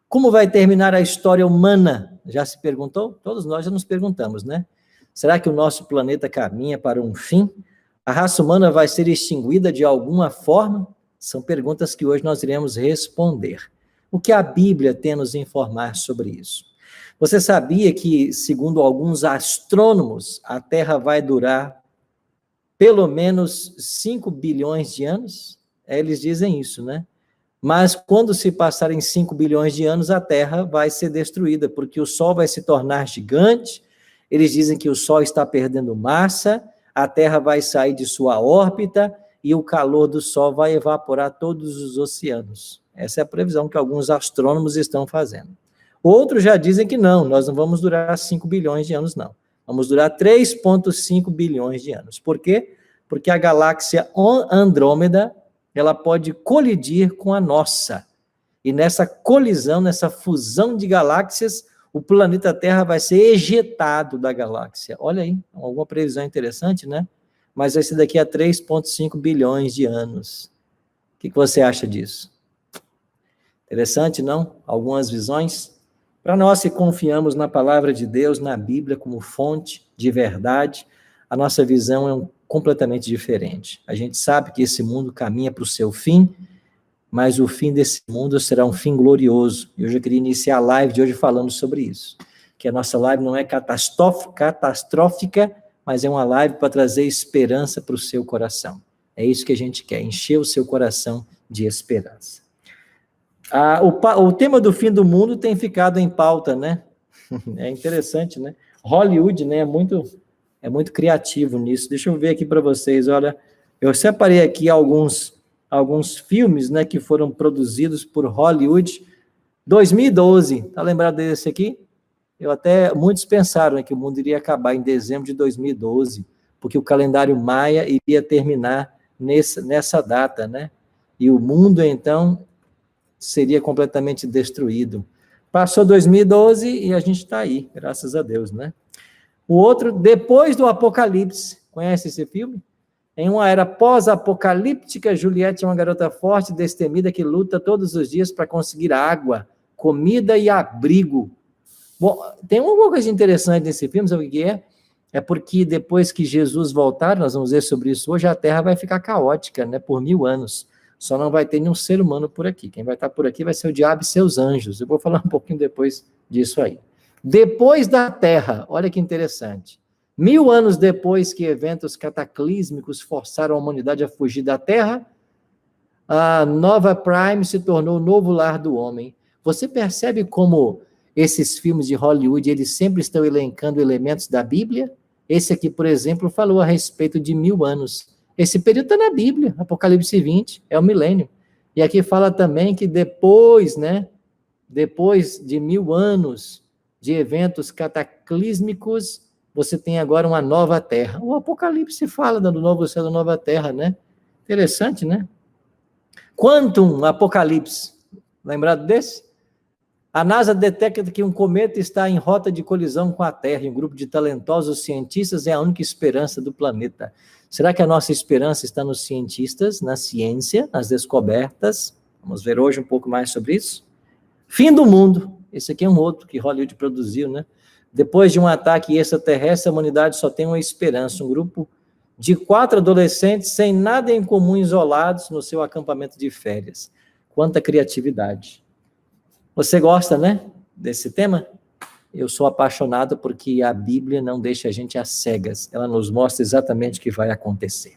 Como vai terminar a história humana? Já se perguntou? Todos nós já nos perguntamos, né? Será que o nosso planeta caminha para um fim? A raça humana vai ser extinguida de alguma forma? São perguntas que hoje nós iremos responder. O que a Bíblia tem a nos informar sobre isso? Você sabia que, segundo alguns astrônomos, a Terra vai durar pelo menos 5 bilhões de anos? Eles dizem isso, né? Mas quando se passarem 5 bilhões de anos, a Terra vai ser destruída, porque o Sol vai se tornar gigante. Eles dizem que o Sol está perdendo massa, a Terra vai sair de sua órbita e o calor do Sol vai evaporar todos os oceanos. Essa é a previsão que alguns astrônomos estão fazendo. Outros já dizem que não, nós não vamos durar 5 bilhões de anos, não. Vamos durar 3,5 bilhões de anos. Por quê? Porque a galáxia Andrômeda, ela pode colidir com a nossa. E nessa colisão, nessa fusão de galáxias, o planeta Terra vai ser ejetado da galáxia. Olha aí, alguma previsão interessante, né? Mas vai ser daqui a 3,5 bilhões de anos. O que você acha disso? Interessante, não? Algumas visões? Para nós que confiamos na palavra de Deus, na Bíblia, como fonte de verdade, a nossa visão é completamente diferente. A gente sabe que esse mundo caminha para o seu fim, mas o fim desse mundo será um fim glorioso. E hoje eu queria iniciar a live de hoje falando sobre isso. Que a nossa live não é catastrófica, mas é uma live para trazer esperança para o seu coração. É isso que a gente quer, encher o seu coração de esperança. O tema do fim do mundo tem ficado em pauta, né? É interessante, né? Hollywood, né, é muito criativo nisso. Deixa eu ver aqui para vocês, olha, eu separei aqui alguns filmes, né, que foram produzidos por Hollywood. 2012, tá lembrado desse aqui? Muitos pensaram, né, que o mundo iria acabar em dezembro de 2012, porque o calendário maia iria terminar nessa data, né? E o mundo, então, seria completamente destruído. Passou 2012 e a gente está aí, graças a Deus, né? O outro, Depois do Apocalipse. Conhece esse filme? Em uma era pós-apocalíptica, Juliette é uma garota forte e destemida que luta todos os dias para conseguir água, comida e abrigo. Bom, tem uma coisa interessante nesse filme, sabe o que é? É porque depois que Jesus voltar, nós vamos ver sobre isso hoje, a Terra vai ficar caótica, né, por 1000 anos. Só não vai ter nenhum ser humano por aqui. Quem vai estar por aqui vai ser o diabo e seus anjos. Eu vou falar um pouquinho depois disso aí. Depois da Terra, olha que interessante. 1000 anos depois que eventos cataclísmicos forçaram a humanidade a fugir da Terra, a Nova Prime se tornou o novo lar do homem. Você percebe como esses filmes de Hollywood, eles sempre estão elencando elementos da Bíblia? Esse aqui, por exemplo, falou a respeito de 1000 anos. Esse período está na Bíblia, Apocalipse 20, é o milênio. E aqui fala também que depois, né, depois de 1000 anos de eventos cataclísmicos, você tem agora uma nova terra. O Apocalipse fala do novo céu, da nova terra, né? Interessante, né? Quantum Apocalipse, lembrado desse? A NASA detecta que um cometa está em rota de colisão com a Terra e um grupo de talentosos cientistas é a única esperança do planeta. Será que a nossa esperança está nos cientistas, na ciência, nas descobertas? Vamos ver hoje um pouco mais sobre isso. Fim do mundo. Esse aqui é um outro que Hollywood produziu, né? Depois de um ataque extraterrestre, a humanidade só tem uma esperança. Um grupo de 4 adolescentes sem nada em comum, isolados no seu acampamento de férias. Quanta criatividade. Você gosta, né, desse tema? Eu sou apaixonado porque a Bíblia não deixa a gente às cegas. Ela nos mostra exatamente o que vai acontecer.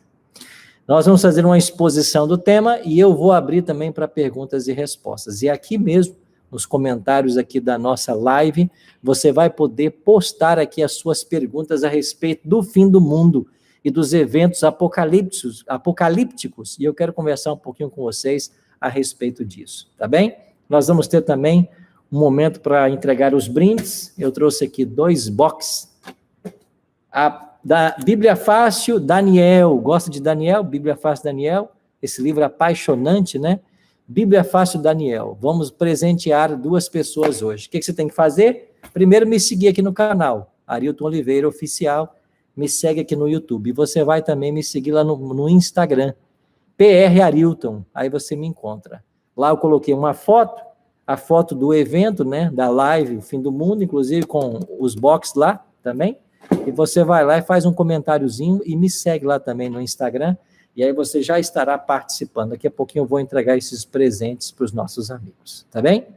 Nós vamos fazer uma exposição do tema e eu vou abrir também para perguntas e respostas. E aqui mesmo, nos comentários aqui da nossa live, você vai poder postar aqui as suas perguntas a respeito do fim do mundo e dos eventos apocalípticos. E eu quero conversar um pouquinho com vocês a respeito disso, tá bem? Nós vamos ter também um momento para entregar os brindes. Eu trouxe aqui 2 boxes. Da Bíblia Fácil, Daniel. Gosta de Daniel? Bíblia Fácil, Daniel. Esse livro apaixonante, né? Bíblia Fácil, Daniel. Vamos presentear 2 pessoas hoje. O que você tem que fazer? Primeiro, me seguir aqui no canal, Arilton Oliveira Oficial. Me segue aqui no YouTube. E você vai também me seguir lá no Instagram, PR Arilton. Aí você me encontra. Lá eu coloquei uma foto a foto do evento, né, da live, o Fim do Mundo, inclusive com os box lá também, e você vai lá e faz um comentáriozinho e me segue lá também no Instagram, e aí você já estará participando. Daqui a pouquinho eu vou entregar esses presentes para os nossos amigos, tá bem?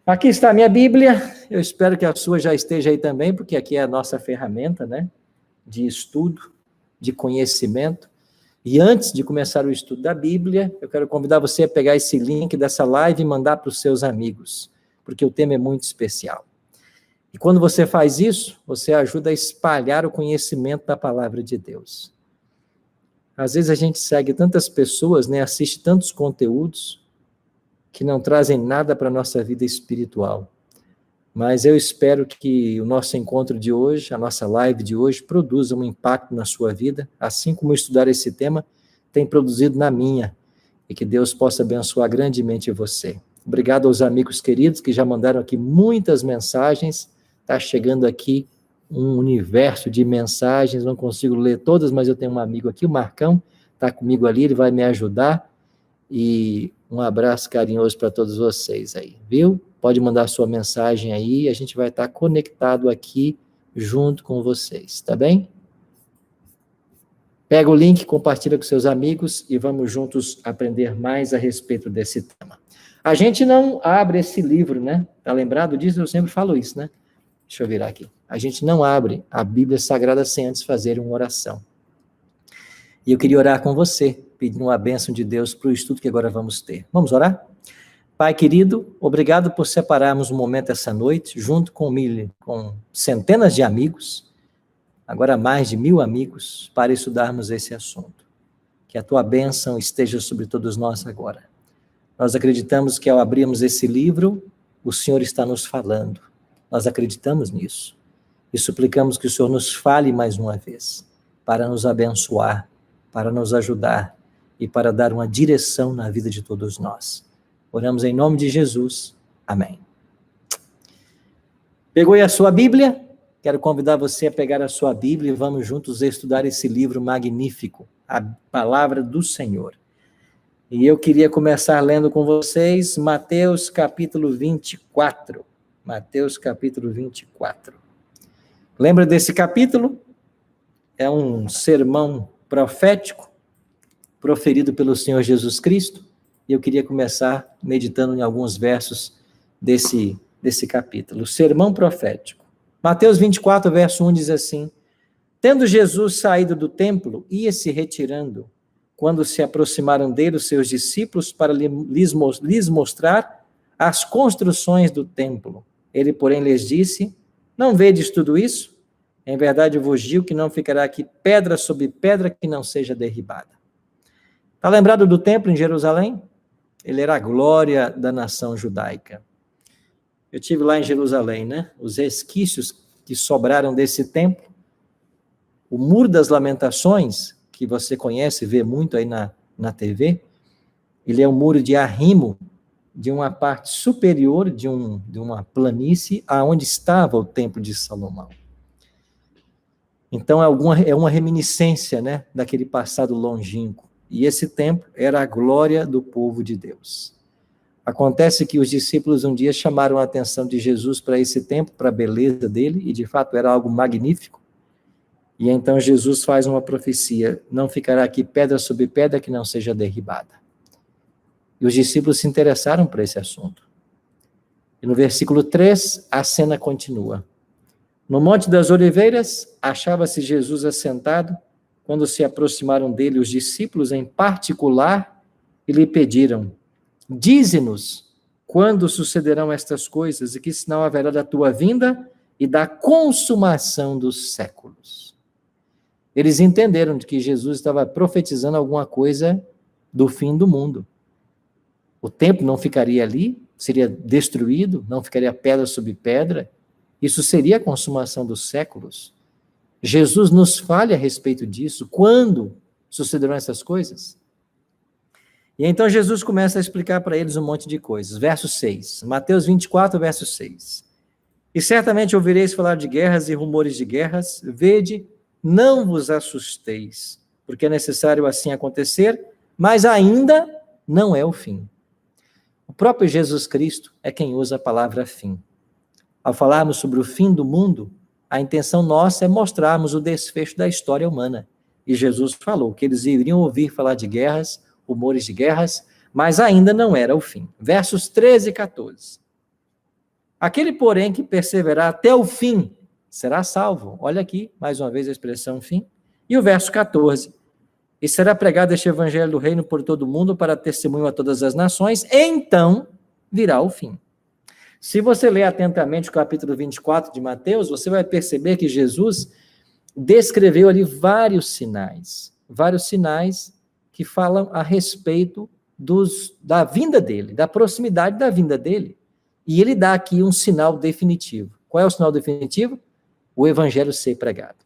Aqui está a minha Bíblia, eu espero que a sua já esteja aí também, porque aqui é a nossa ferramenta, né, de estudo, de conhecimento. E antes de começar o estudo da Bíblia, eu quero convidar você a pegar esse link dessa live e mandar para os seus amigos, porque o tema é muito especial. E quando você faz isso, você ajuda a espalhar o conhecimento da palavra de Deus. Às vezes a gente segue tantas pessoas, né, assiste tantos conteúdos, que não trazem nada para a nossa vida espiritual. Mas eu espero que o nosso encontro de hoje, a nossa live de hoje, produza um impacto na sua vida, assim como estudar esse tema tem produzido na minha, e que Deus possa abençoar grandemente você. Obrigado aos amigos queridos que já mandaram aqui muitas mensagens, está chegando aqui um universo de mensagens, não consigo ler todas, mas eu tenho um amigo aqui, o Marcão, está comigo ali, ele vai me ajudar, e um abraço carinhoso para todos vocês aí, viu? Pode mandar sua mensagem aí, a gente vai estar conectado aqui junto com vocês, tá bem? Pega o link, compartilha com seus amigos e vamos juntos aprender mais a respeito desse tema. A gente não abre esse livro, né? Tá lembrado disso? Eu sempre falo isso, né? Deixa eu virar aqui. A gente não abre a Bíblia Sagrada sem antes fazer uma oração. E eu queria orar com você, pedindo uma bênção de Deus para o estudo que agora vamos ter. Vamos orar? Pai querido, obrigado por separarmos um momento essa noite, junto com centenas de amigos, agora mais de 1000 amigos, para estudarmos esse assunto. Que a tua bênção esteja sobre todos nós agora. Nós acreditamos que ao abrirmos esse livro, o Senhor está nos falando. Nós acreditamos nisso. E suplicamos que o Senhor nos fale mais uma vez, para nos abençoar, para nos ajudar e para dar uma direção na vida de todos nós. Oramos em nome de Jesus. Amém. Pegou aí a sua Bíblia? Quero convidar você a pegar a sua Bíblia e vamos juntos estudar esse livro magnífico, a Palavra do Senhor. E eu queria começar lendo com vocês Mateus capítulo 24. Mateus capítulo 24. Lembra desse capítulo? É um sermão profético proferido pelo Senhor Jesus Cristo. E eu queria começar meditando em alguns versos desse capítulo. O sermão profético. Mateus 24, verso 1 diz assim: Tendo Jesus saído do templo, ia se retirando, quando se aproximaram dele os seus discípulos para lhes mostrar as construções do templo. Ele, porém, lhes disse: Não vedes tudo isso? Em verdade eu vos digo que não ficará aqui pedra sobre pedra que não seja derribada. Está lembrado do templo em Jerusalém? Ele era a glória da nação judaica. Eu estive lá em Jerusalém, né? Os resquícios que sobraram desse templo, o Muro das Lamentações, que você conhece, vê muito aí na TV, ele é um muro de arrimo de uma parte superior de uma planície aonde estava o templo de Salomão. Então é uma reminiscência, né, daquele passado longínquo. E esse templo era a glória do povo de Deus. Acontece que os discípulos um dia chamaram a atenção de Jesus para esse templo, para a beleza dele, e de fato era algo magnífico. E então Jesus faz uma profecia: não ficará aqui pedra sobre pedra que não seja derribada. E os discípulos se interessaram por esse assunto. E no versículo 3, a cena continua. No Monte das Oliveiras, achava-se Jesus assentado, quando se aproximaram dele os discípulos em particular e lhe pediram: Dize-nos quando sucederão estas coisas e que sinal haverá da tua vinda e da consumação dos séculos. Eles entenderam de que Jesus estava profetizando alguma coisa do fim do mundo. O templo não ficaria ali, seria destruído, não ficaria pedra sobre pedra. Isso seria a consumação dos séculos. Jesus nos fale a respeito disso. Quando sucederão essas coisas? E então Jesus começa a explicar para eles um monte de coisas. Verso 6, Mateus 24, verso 6. E certamente ouvireis falar de guerras e rumores de guerras. Vede, não vos assusteis, porque é necessário assim acontecer, mas ainda não é o fim. próprio Jesus Cristo é quem usa a palavra fim. Ao falarmos sobre o fim do mundo, a intenção nossa é mostrarmos o desfecho da história humana. E Jesus falou que eles iriam ouvir falar de guerras, rumores de guerras, mas ainda não era o fim. Versos 13 e 14. Aquele, porém, que perseverar até o fim, será salvo. Olha aqui, mais uma vez a expressão fim. E o verso 14. E será pregado este evangelho do reino por todo o mundo para testemunho a todas as nações, então virá o fim. Se você ler atentamente o capítulo 24 de Mateus, você vai perceber que Jesus descreveu ali vários sinais que falam a respeito da vinda dele, da proximidade da vinda dele. E ele dá aqui um sinal definitivo. Qual é o sinal definitivo? O evangelho ser pregado.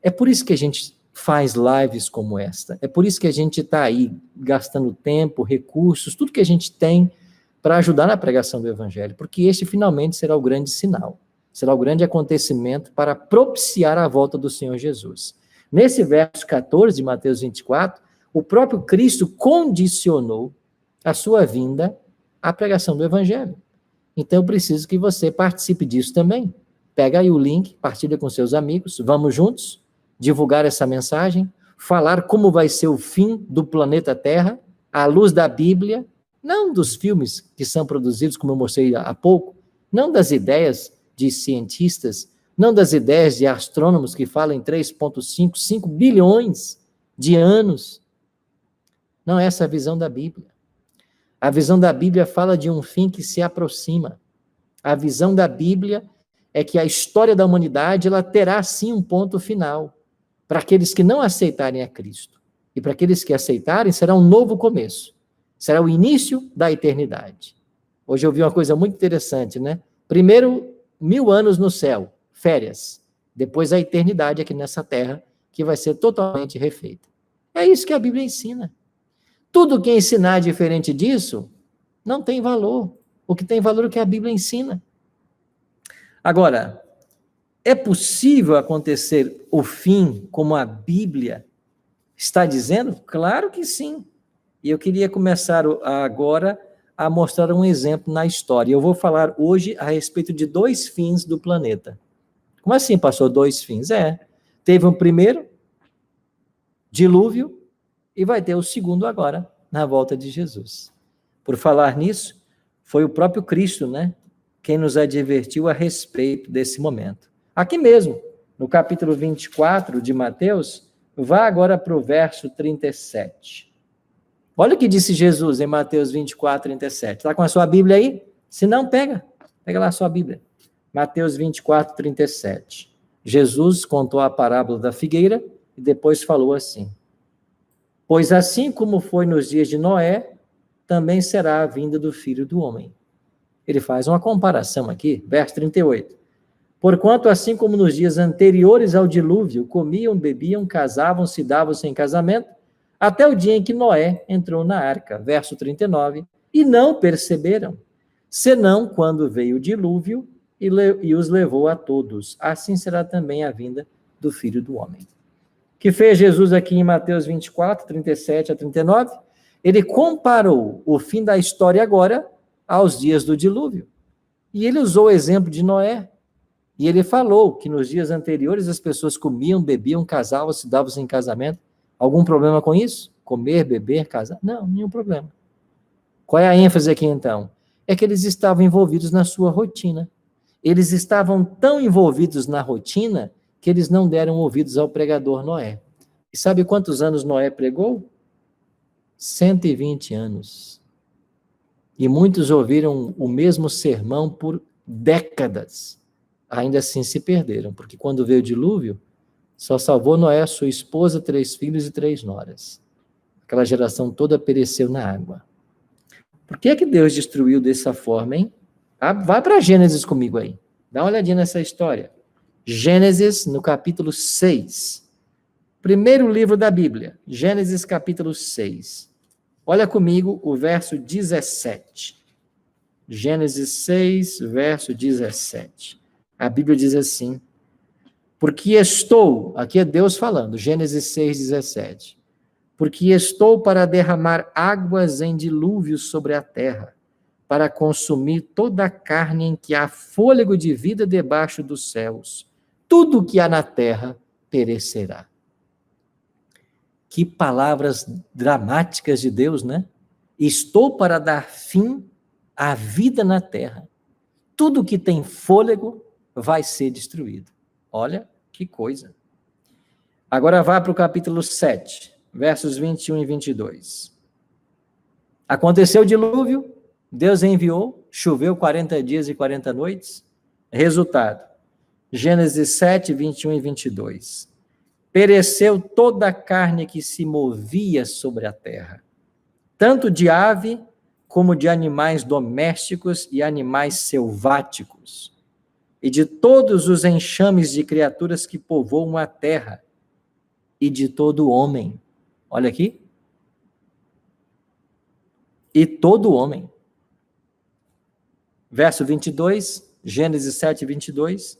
É por isso que a gente faz lives como esta. É por isso que a gente está aí gastando tempo, recursos, tudo que a gente tem para ajudar na pregação do evangelho, porque este finalmente será o grande sinal, será o grande acontecimento para propiciar a volta do Senhor Jesus. Nesse verso 14 de Mateus 24, o próprio Cristo condicionou a sua vinda à pregação do evangelho. Então eu preciso que você participe disso também. Pega aí o link, partilha com seus amigos, vamos juntos divulgar essa mensagem, falar como vai ser o fim do planeta Terra, à luz da Bíblia, não dos filmes que são produzidos, como eu mostrei há pouco, não das ideias de cientistas, não das ideias de astrônomos que falam em 3,5, 5 bilhões de anos. Não é essa a visão da Bíblia. A visão da Bíblia fala de um fim que se aproxima. A visão da Bíblia é que a história da humanidade ela terá sim um ponto final para aqueles que não aceitarem a Cristo. E para aqueles que aceitarem será um novo começo. Será o início da eternidade. Hoje eu vi uma coisa muito interessante, né? Primeiro, 1000 anos no céu, férias. Depois a eternidade aqui nessa terra, que vai ser totalmente refeita. É isso que a Bíblia ensina. Tudo que ensinar diferente disso, não tem valor. O que tem valor é o que a Bíblia ensina. Agora, é possível acontecer o fim como a Bíblia está dizendo? Claro que sim. E eu queria começar agora a mostrar um exemplo na história. Eu vou falar hoje a respeito de 2 fins do planeta. Como assim, pastor? 2 fins? Teve um primeiro, dilúvio, e vai ter o segundo agora, na volta de Jesus. Por falar nisso, foi o próprio Cristo, né, quem nos advertiu a respeito desse momento. Aqui mesmo, no capítulo 24 de Mateus, vá agora para o verso 37. Olha o que disse Jesus em Mateus 24, 37. Está com a sua Bíblia aí? Se não, pega lá a sua Bíblia. Mateus 24, 37. Jesus contou a parábola da figueira e depois falou assim: pois assim como foi nos dias de Noé, também será a vinda do Filho do Homem. Ele faz uma comparação aqui, verso 38. Porquanto assim como nos dias anteriores ao dilúvio, comiam, bebiam, casavam-se, davam-se em casamento, até o dia em que Noé entrou na arca, verso 39, e não perceberam, senão quando veio o dilúvio e os levou a todos. Assim será também a vinda do Filho do Homem. O que fez Jesus aqui em Mateus 24, 37 a 39? Ele comparou o fim da história agora aos dias do dilúvio. E ele usou o exemplo de Noé. E ele falou que nos dias anteriores as pessoas comiam, bebiam, casavam-se, davam-se em casamento. Algum problema com isso? Comer, beber, casar? Não, nenhum problema. Qual é a ênfase aqui, então? É que eles estavam envolvidos na sua rotina. Eles estavam tão envolvidos na rotina que eles não deram ouvidos ao pregador Noé. E sabe quantos anos Noé pregou? 120 anos. E muitos ouviram o mesmo sermão por décadas. Ainda assim se perderam, porque quando veio o dilúvio, só salvou Noé, sua esposa, 3 filhos e 3 noras. Aquela geração toda pereceu na água. Por que Deus destruiu dessa forma, hein? Vai para Gênesis comigo aí. Dá uma olhadinha nessa história. Gênesis, no capítulo 6. Primeiro livro da Bíblia. Gênesis, capítulo 6. Olha comigo o verso 17. Gênesis 6, verso 17. A Bíblia diz assim: porque estou, aqui é Deus falando, Gênesis 6, 17. porque estou para derramar águas em dilúvio sobre a terra, para consumir toda a carne em que há fôlego de vida debaixo dos céus. Tudo o que há na terra perecerá. Que palavras dramáticas de Deus, né? Estou para dar fim à vida na terra. Tudo que tem fôlego vai ser destruído. Olha que coisa. Agora vá para o capítulo 7, versos 21 e 22. Aconteceu o dilúvio, Deus enviou, choveu 40 dias e 40 noites. Resultado, Gênesis 7, 21 e 22. Pereceu toda a carne que se movia sobre a terra, tanto de ave como de animais domésticos e animais selváticos, e de todos os enxames de criaturas que povoam a terra, e de todo homem. Olha aqui. E todo homem. Verso 22, Gênesis 7, 22.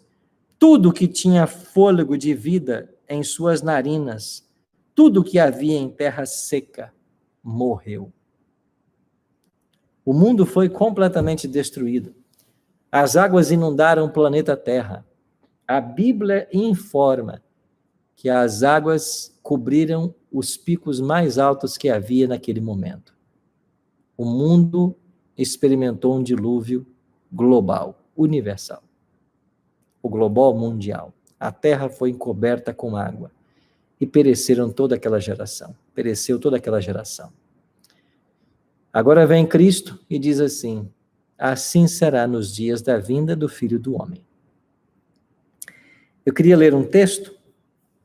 Tudo que tinha fôlego de vida em suas narinas, tudo que havia em terra seca, morreu. O mundo foi completamente destruído. As águas inundaram o planeta Terra. A Bíblia informa que as águas cobriram os picos mais altos que havia naquele momento. O mundo experimentou um dilúvio global, universal. O global mundial. A terra foi encoberta com água e pereceram toda aquela geração. Pereceu toda aquela geração. Agora vem Cristo e diz assim: assim será nos dias da vinda do Filho do Homem. Eu queria ler um texto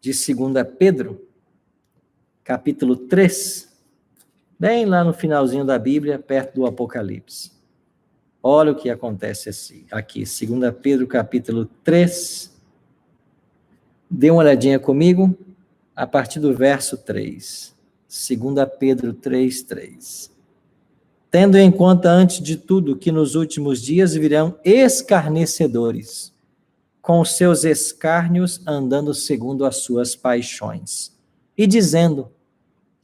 de 2 Pedro, capítulo 3, bem lá no finalzinho da Bíblia, perto do Apocalipse. Olha o que acontece aqui, 2 Pedro, capítulo 3. Dê uma olhadinha comigo, a partir do verso 3. 2 Pedro 3, 3. Tendo em conta, antes de tudo, que nos últimos dias virão escarnecedores, com os seus escárnios andando segundo as suas paixões, e dizendo: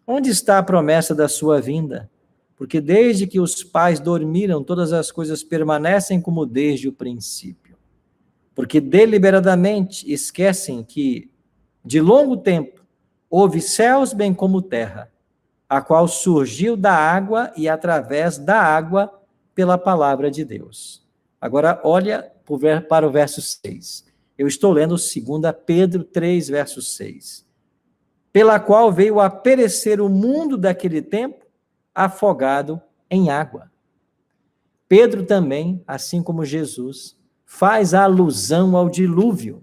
onde está a promessa da sua vinda? Porque desde que os pais dormiram, todas as coisas permanecem como desde o princípio. Porque deliberadamente esquecem que, de longo tempo, houve céus bem como terra, a qual surgiu da água e através da água pela palavra de Deus. Agora, olha para o verso 6. Eu estou lendo 2 Pedro 3, verso 6. Pela qual veio a perecer o mundo daquele tempo, afogado em água. Pedro também, assim como Jesus, faz alusão ao dilúvio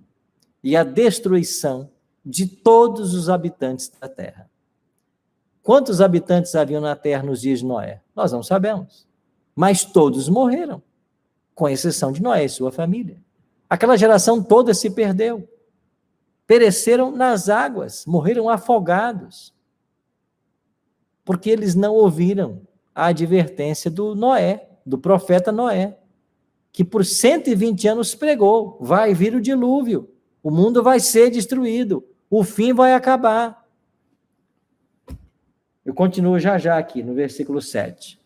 e à destruição de todos os habitantes da terra. Quantos habitantes haviam na terra nos dias de Noé? Nós não sabemos. Mas todos morreram, com exceção de Noé e sua família. Aquela geração toda se perdeu. Pereceram nas águas, morreram afogados. Porque eles não ouviram a advertência do Noé, do profeta Noé, que por 120 anos pregou: vai vir o dilúvio, o mundo vai ser destruído, o fim vai acabar. Eu continuo já aqui, no versículo 7.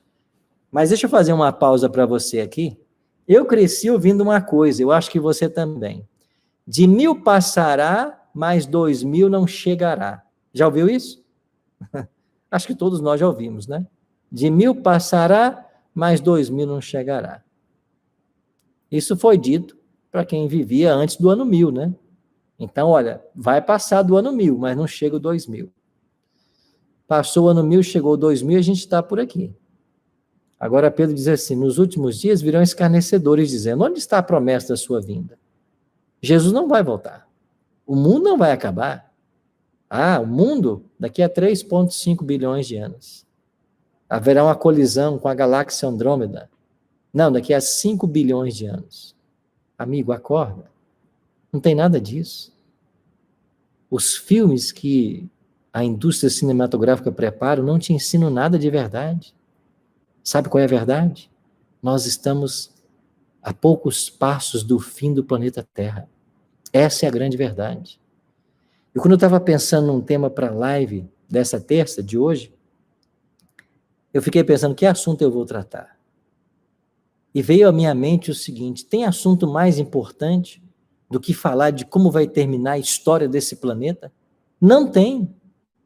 Mas deixa eu fazer uma pausa para você aqui. Eu cresci ouvindo uma coisa, eu acho que você também. De 1000 passará, mas 2000 não chegará. Já ouviu isso? Acho que todos nós já ouvimos, né? De 1000 passará, mas 2000 não chegará. Isso foi dito para quem vivia antes do ano 1000, né? Então, olha, vai passar do ano 1000, mas não chega o 2000. Passou o ano 1000, chegou o 2000, a gente está por aqui. Agora Pedro diz assim: nos últimos dias virão escarnecedores dizendo: onde está a promessa da sua vinda? Jesus não vai voltar. O mundo não vai acabar. O mundo daqui a 3,5 bilhões de anos. Haverá uma colisão com a galáxia Andrômeda. Não, daqui a 5 bilhões de anos. Amigo, acorda. Não tem nada disso. Os filmes que a indústria cinematográfica prepara não te ensinam nada de verdade. Sabe qual é a verdade? Nós estamos a poucos passos do fim do planeta Terra. Essa é a grande verdade. E quando eu estava pensando num tema para a live dessa terça, de hoje, eu fiquei pensando, que assunto eu vou tratar? E veio à minha mente o seguinte, tem assunto mais importante do que falar de como vai terminar a história desse planeta? Não tem.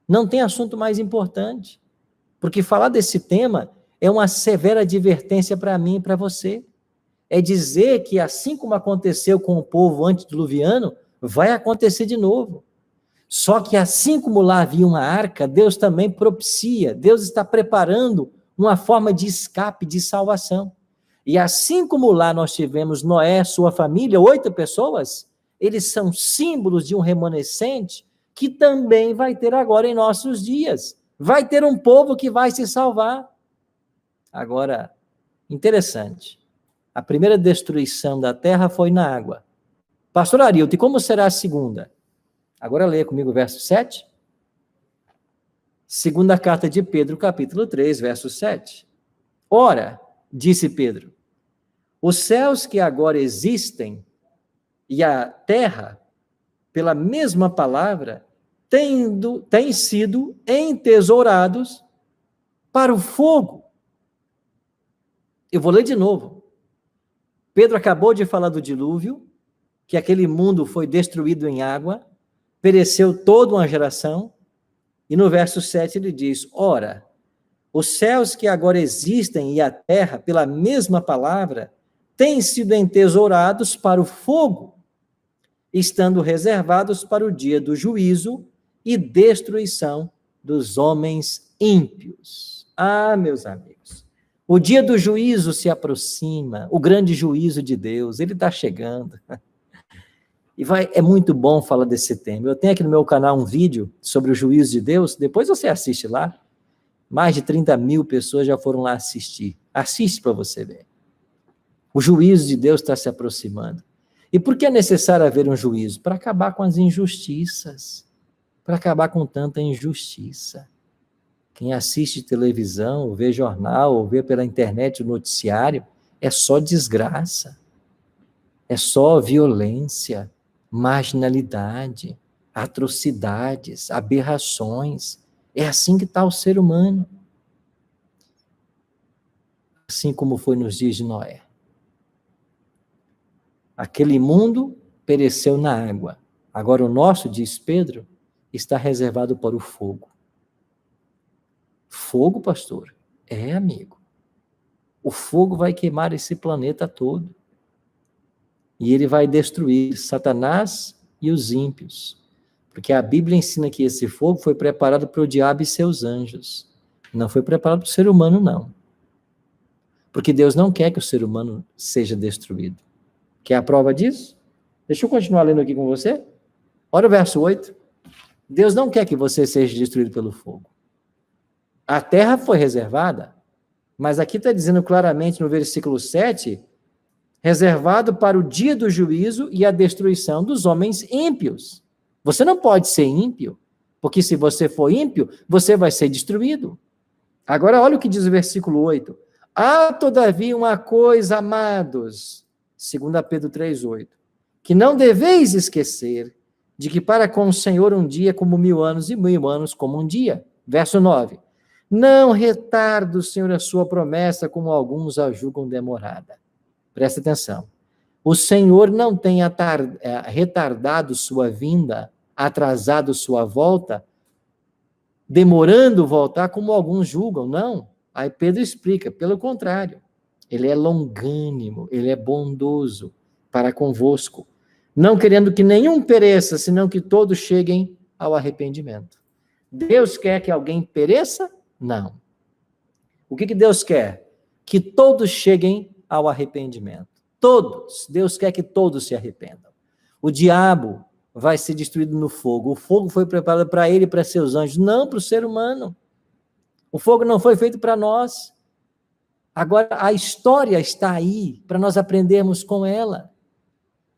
Não tem assunto mais importante. Porque falar desse tema é uma severa advertência para mim e para você. É dizer que assim como aconteceu com o povo antediluviano, vai acontecer de novo. Só que assim como lá havia uma arca, Deus também propicia, Deus está preparando uma forma de escape, de salvação. E assim como lá nós tivemos Noé, sua família, 8 pessoas, eles são símbolos de um remanescente que também vai ter agora em nossos dias. Vai ter um povo que vai se salvar. Agora, interessante, a primeira destruição da terra foi na água. Pastor Arilton, e como será a segunda? Agora leia comigo o verso 7. Segunda carta de Pedro, capítulo 3, verso 7. Ora, disse Pedro, os céus que agora existem e a terra, pela mesma palavra, têm sido entesourados para o fogo. Eu vou ler de novo. Pedro acabou de falar do dilúvio, que aquele mundo foi destruído em água, pereceu toda uma geração, e no verso 7 ele diz, ora, os céus que agora existem e a terra, pela mesma palavra, têm sido entesourados para o fogo, estando reservados para o dia do juízo e destruição dos homens ímpios. Ah, meus amigos, o dia do juízo se aproxima, o grande juízo de Deus, ele está chegando. E é muito bom falar desse tema. Eu tenho aqui no meu canal um vídeo sobre o juízo de Deus, depois você assiste lá. Mais de 30 mil pessoas já foram lá assistir. Assiste para você ver. O juízo de Deus está se aproximando. E por que é necessário haver um juízo? Para acabar com as injustiças. Para acabar com tanta injustiça. Quem assiste televisão, ou vê jornal, ou vê pela internet o noticiário, é só desgraça. É só violência, marginalidade, atrocidades, aberrações. É assim que está o ser humano. Assim como foi nos dias de Noé. Aquele mundo pereceu na água. Agora o nosso, diz Pedro, está reservado para o fogo. Fogo, pastor? É, amigo. O fogo vai queimar esse planeta todo. E ele vai destruir Satanás e os ímpios. Porque a Bíblia ensina que esse fogo foi preparado para o diabo e seus anjos. Não foi preparado para o ser humano, não. Porque Deus não quer que o ser humano seja destruído. Quer a prova disso? Deixa eu continuar lendo aqui com você. Olha o verso 8. Deus não quer que você seja destruído pelo fogo. A terra foi reservada, mas aqui está dizendo claramente no versículo 7, reservado para o dia do juízo e a destruição dos homens ímpios. Você não pode ser ímpio, porque se você for ímpio, você vai ser destruído. Agora olha o que diz o versículo 8. Há todavia uma coisa, amados, 2 Pedro 3,8, que não deveis esquecer, de que para com o Senhor um dia como 1000 anos e 1000 anos como um dia. Verso 9. Não retarda o Senhor a sua promessa, como alguns a julgam demorada. Presta atenção. O Senhor não tem retardado sua vinda, atrasado sua volta, demorando voltar, como alguns julgam. Não. Aí Pedro explica, pelo contrário. Ele é longânimo, ele é bondoso para convosco, não querendo que nenhum pereça, senão que todos cheguem ao arrependimento. Deus quer que alguém pereça? Não. O que Deus quer? Que todos cheguem ao arrependimento. Todos. Deus quer que todos se arrependam. O diabo vai ser destruído no fogo. O fogo foi preparado para ele e para seus anjos, não para o ser humano. O fogo não foi feito para nós. Agora, a história está aí para nós aprendermos com ela.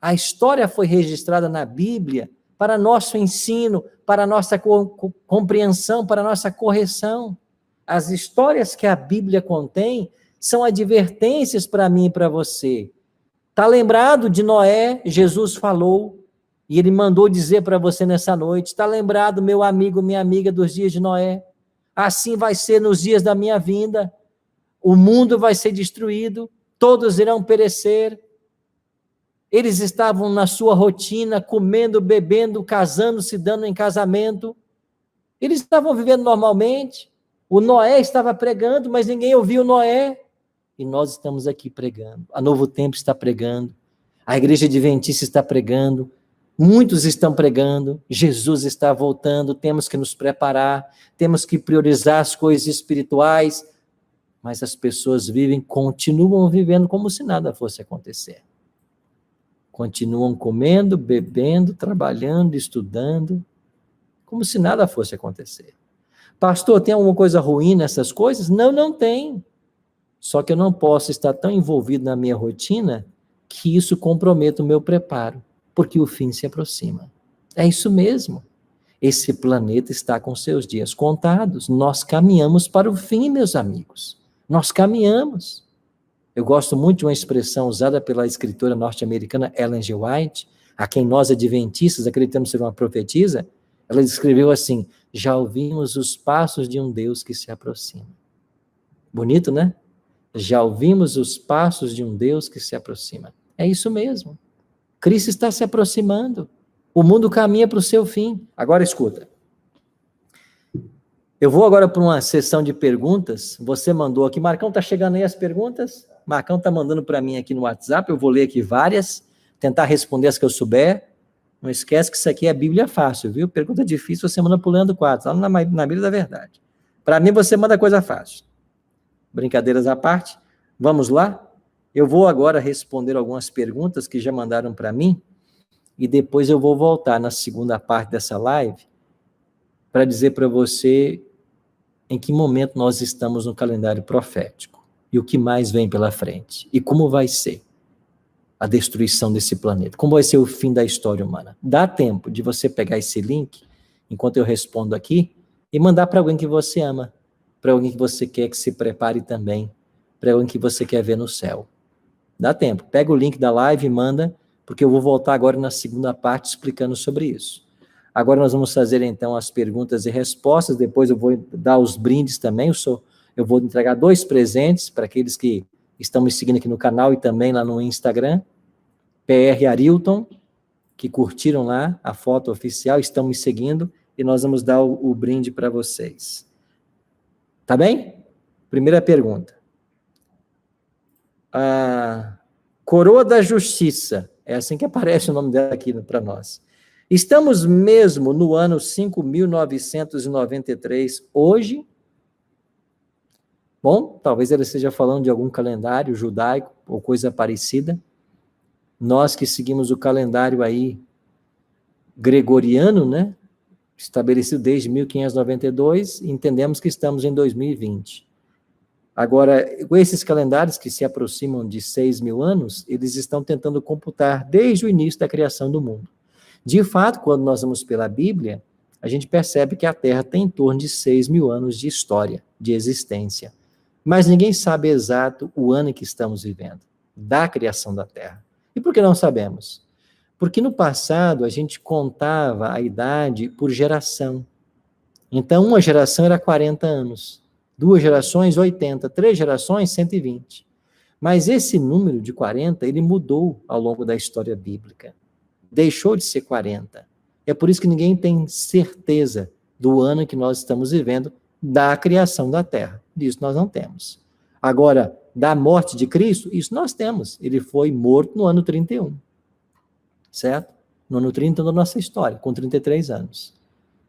A história foi registrada na Bíblia para nosso ensino, para nossa compreensão, para nossa correção. As histórias que a Bíblia contém são advertências para mim e para você. Está lembrado de Noé? Jesus falou, E ele mandou dizer para você nessa noite: está lembrado, meu amigo, minha amiga, dos dias de Noé? Assim vai ser nos dias da minha vinda. O mundo vai ser destruído, todos irão perecer. Eles estavam na sua rotina, comendo, bebendo, casando, se dando em casamento. Eles estavam vivendo normalmente. O Noé estava pregando, mas ninguém ouviu Noé. E nós estamos aqui pregando. A Novo Tempo está pregando. A Igreja Adventista está pregando. Muitos estão pregando. Jesus está voltando. Temos que nos preparar. Temos que priorizar as coisas espirituais. Mas as pessoas continuam vivendo como se nada fosse acontecer. Continuam comendo, bebendo, trabalhando, estudando, como se nada fosse acontecer. Pastor, tem alguma coisa ruim nessas coisas? Não, não tem. Só que eu não posso estar tão envolvido na minha rotina que isso comprometa o meu preparo, porque o fim se aproxima. É isso mesmo. Esse planeta está com seus dias contados. Nós caminhamos para o fim, meus amigos. Nós caminhamos. Eu gosto muito de uma expressão usada pela escritora norte-americana Ellen G. White, a quem nós adventistas acreditamos ser uma profetisa. Ela escreveu assim: já ouvimos os passos de um Deus que se aproxima. Bonito, né? Já ouvimos os passos de um Deus que se aproxima. É isso mesmo. Cristo está se aproximando. O mundo caminha para o seu fim. Agora escuta. Eu vou agora para uma sessão de perguntas. Você mandou aqui. Marcão, está chegando aí as perguntas? Marcão está mandando para mim aqui no WhatsApp. Eu vou ler aqui várias, tentar responder as que eu souber. Não esquece que isso aqui é Bíblia fácil, viu? Pergunta difícil, você manda para o Leandro Quadros, lá na Bíblia da Verdade. Para mim, você manda coisa fácil. Brincadeiras à parte, vamos lá? Eu vou agora responder algumas perguntas que já mandaram para mim, e depois eu vou voltar na segunda parte dessa live para dizer para você em que momento nós estamos no calendário profético, e o que mais vem pela frente, e como vai ser a destruição desse planeta, como vai ser o fim da história humana. Dá tempo de você pegar esse link, enquanto eu respondo aqui, e mandar para alguém que você ama, para alguém que você quer que se prepare também, para alguém que você quer ver no céu. Dá tempo, pega o link da live e manda, porque eu vou voltar agora na segunda parte explicando sobre isso. Agora nós vamos fazer então as perguntas e respostas, depois eu vou dar os brindes também, eu vou entregar 2 presentes para aqueles que estão me seguindo aqui no canal e também lá no Instagram, PR Arilton, que curtiram lá a foto oficial, estão me seguindo, e nós vamos dar o brinde para vocês. Tá bem? Primeira pergunta. A Coroa da Justiça, é assim que aparece o nome dela aqui para nós. Estamos mesmo no ano 5.993 hoje? Bom, talvez ela esteja falando de algum calendário judaico ou coisa parecida. Nós que seguimos o calendário aí gregoriano, né? Estabelecido desde 1592, entendemos que estamos em 2020. Agora, esses calendários que se aproximam de 6.000 anos, eles estão tentando computar desde o início da criação do mundo. De fato, quando nós vamos pela Bíblia, a gente percebe que a Terra tem em torno de 6.000 anos de história, de existência. Mas ninguém sabe exato o ano em que estamos vivendo, da criação da Terra. E por que não sabemos? Porque no passado a gente contava a idade por geração. Então, uma geração era 40 anos, 2 gerações, 80, 3 gerações, 120. Mas esse número de 40, ele mudou ao longo da história bíblica. Deixou de ser 40. É por isso que ninguém tem certeza do ano que nós estamos vivendo, da criação da Terra. Isso nós não temos. Agora, da morte de Cristo, isso nós temos. Ele foi morto no ano 31. Certo? No ano 30 da nossa história, com 33 anos.